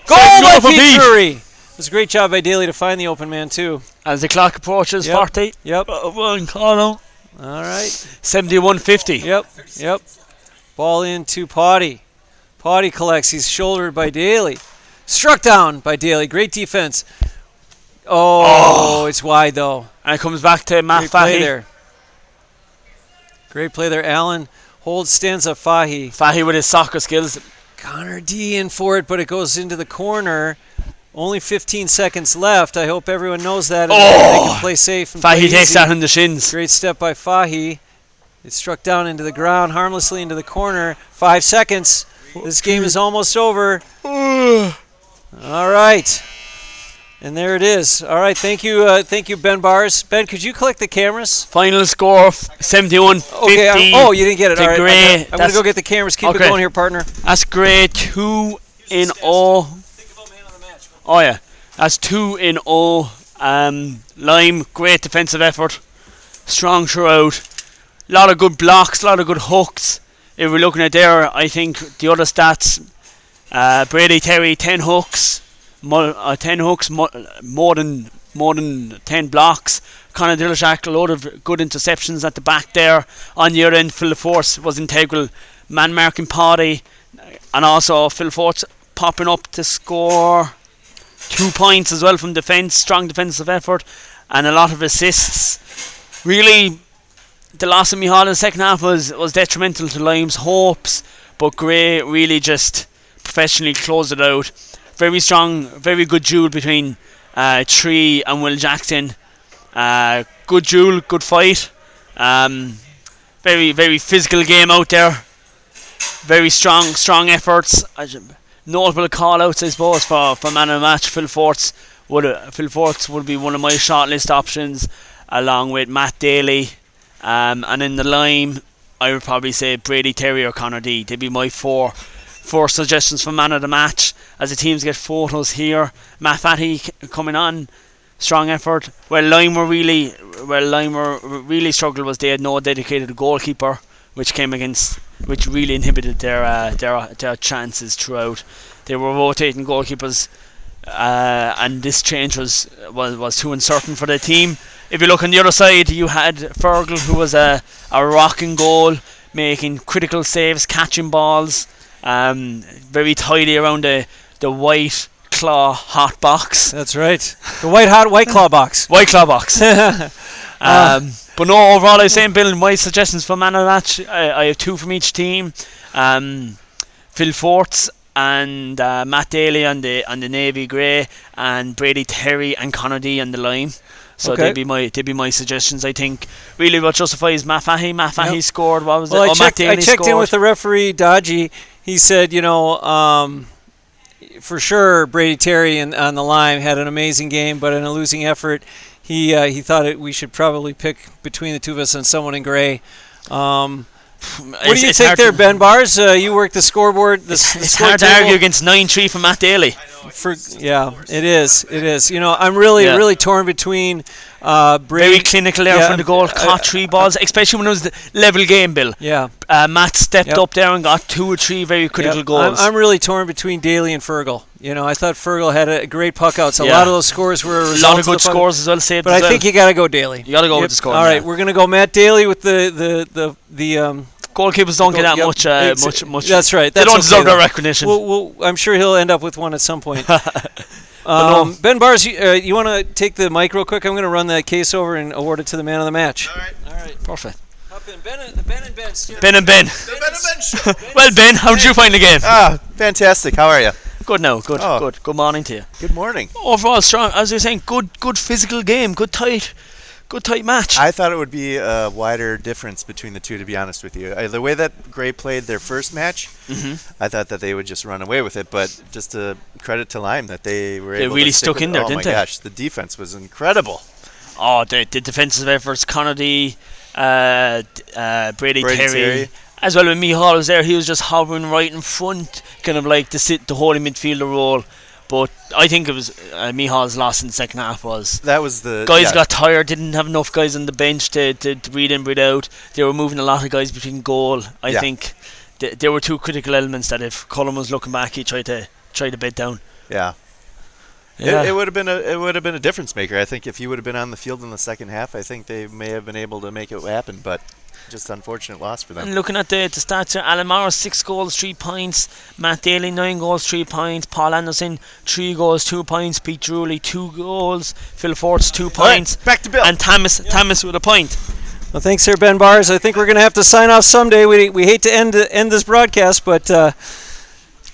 Goal by Pete Drury. It was a great job by Daly to find the open man, too. As the clock approaches 40. Yep. One call. All right. 71-50. Yep. Ball into Potty. Potty collects. He's shouldered by Daly. Struck down by Daly. Great defense. Oh, it's wide, though. And it comes back to Matt Fahy. Great play there. Allen holds, stands up Fahy. Fahy with his soccer skills. Connor D in for it, but it goes into the corner. Only 15 seconds left. I hope everyone knows that. And they can play safe. And Fahy play takes easy. that on the shins. Great step by Fahy. It struck down into the ground, harmlessly into the corner. 5 seconds. This game is almost over. All right. And there it is. All right, thank you, Ben Bars. Ben, could you collect the cameras? Final score 71-50. Okay. You didn't get it. All right, Gray. I'm gonna go get the cameras. Keep it going here, partner. That's Gray 2-0. Oh yeah, that's 2-0. Lime, great defensive effort, strong throughout. A lot of good blocks, a lot of good hooks. If we're looking at there, I think the other stats: Brady Terry 10 hooks. 10 hooks, more than 10 blocks. Conor Dillashak, a load of good interceptions at the back there. On the other end, Phil Force was integral. Man marking Potty, and also Phil Force popping up to score 2 points as well from defence. Strong defensive effort and a lot of assists. Really, the loss of Mihal in the second half was detrimental to Lime's hopes, but Gray really just professionally closed it out. Very strong, very good duel between Tree and Will Jackson. Good duel, good fight. Very, very physical game out there. Very strong efforts. Notable call-outs, I suppose, for man of the match. Phil Forts would be one of my shortlist options, along with Matt Daly. And in the Lime, I would probably say Brady Terry or Connor D. They'd be my four suggestions for man of the match. As the teams get photos here, Matt Fatty coming on, strong effort. Where Lime were really struggled was they had no dedicated goalkeeper, which really inhibited their chances throughout. They were rotating goalkeepers, and this change was too uncertain for the team. If you look on the other side, you had Fergal, who was a rocking goal, making critical saves, catching balls. Very tidy around the white claw hot box. That's right. The white claw box. White claw box. But no, overall I was saying, Bill, my suggestions for man of the match, I have 2 from each team. Phil Forts and Matt Daly on the navy grey, and Brady Terry and Connor D on the Lime. So they'd be my suggestions. I think really what justifies Matt Fahy. Matt Fahy scored. What was it? I checked in with the referee Dodgy. He said, for sure Brady Terry on the Lime had an amazing game, but in a losing effort, he thought we should probably pick between the two of us and someone in Gray. What do you think there, Ben Bars? You work the scoreboard. It's hard to argue against 9-3 from Matt Daly. It is. I'm really torn between Brady. Very clinical there from the goal. Caught 3 balls, especially when it was the level game, Bill. Yeah. Matt stepped up there and got 2 or 3 very critical goals. I'm really torn between Daly and Fergal. I thought Fergal had a great puck outs. A lot of those scores were a lot of good scores as well. But I think you got to go Daly. You got to go with the score. All right, we're gonna go Matt Daly with the goalkeepers don't get that much. That's right. They don't deserve their recognition. I'm sure he'll end up with one at some point. Ben Bars, you want to take the mic real quick? I'm going to run that case over and award it to the man of the match. All right. Perfect. Hop in. Ben and Ben. Ben and Ben. The Ben and Ben show. Well, Ben, how did you find the game? Fantastic. How are you? Good now. Good. Good morning to you. Good morning. Overall, strong. As you were saying, good physical game. Good tight match. I thought it would be a wider difference between the two, to be honest with you. The way that Gray played their first match, I thought that they would just run away with it. But just to credit to Lime that they were able really to stick stuck with in there, it. didn't they? Oh my gosh, the defense was incredible. Oh, the defensive efforts, Connolly, Brady Terry. As well when Mihal was there, he was just hovering right in front, kind of like the holding midfielder role. But I think it was Mihal's loss in the second half was the guys got tired, didn't have enough guys on the bench to breathe in, breathe out. They were moving a lot of guys between goal. I think there were 2 critical elements that if Cullen was looking back, he tried to bed down. Yeah. It would have been a difference maker. I think if he would have been on the field in the second half, I think they may have been able to make it happen. But just unfortunate loss for them. And looking at the stats here, Alan Morris 6 goals, 3 points. Matt Daly 9 goals, 3 points. Paul Anderson 3 goals, 2 points. Pete Drewley 2 goals. Phil Forts 2 points. Right, back to Bill. And Thomas with a point. Well, thanks, Sir Ben Bars. I think we're going to have to sign off someday. We hate to end this broadcast, but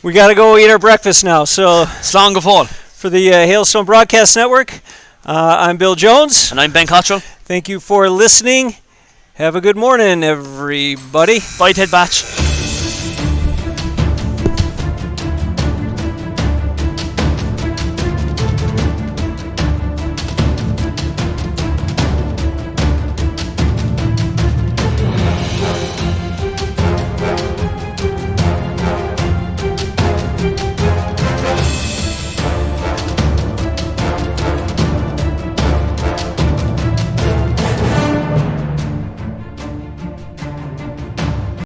we got to go eat our breakfast now. So Slán go fóill. For the Hailstone Broadcast Network, I'm Bill Jones. And I'm Ben Cottrell. Thank you for listening. Have a good morning, everybody. Bye, Ted Batch.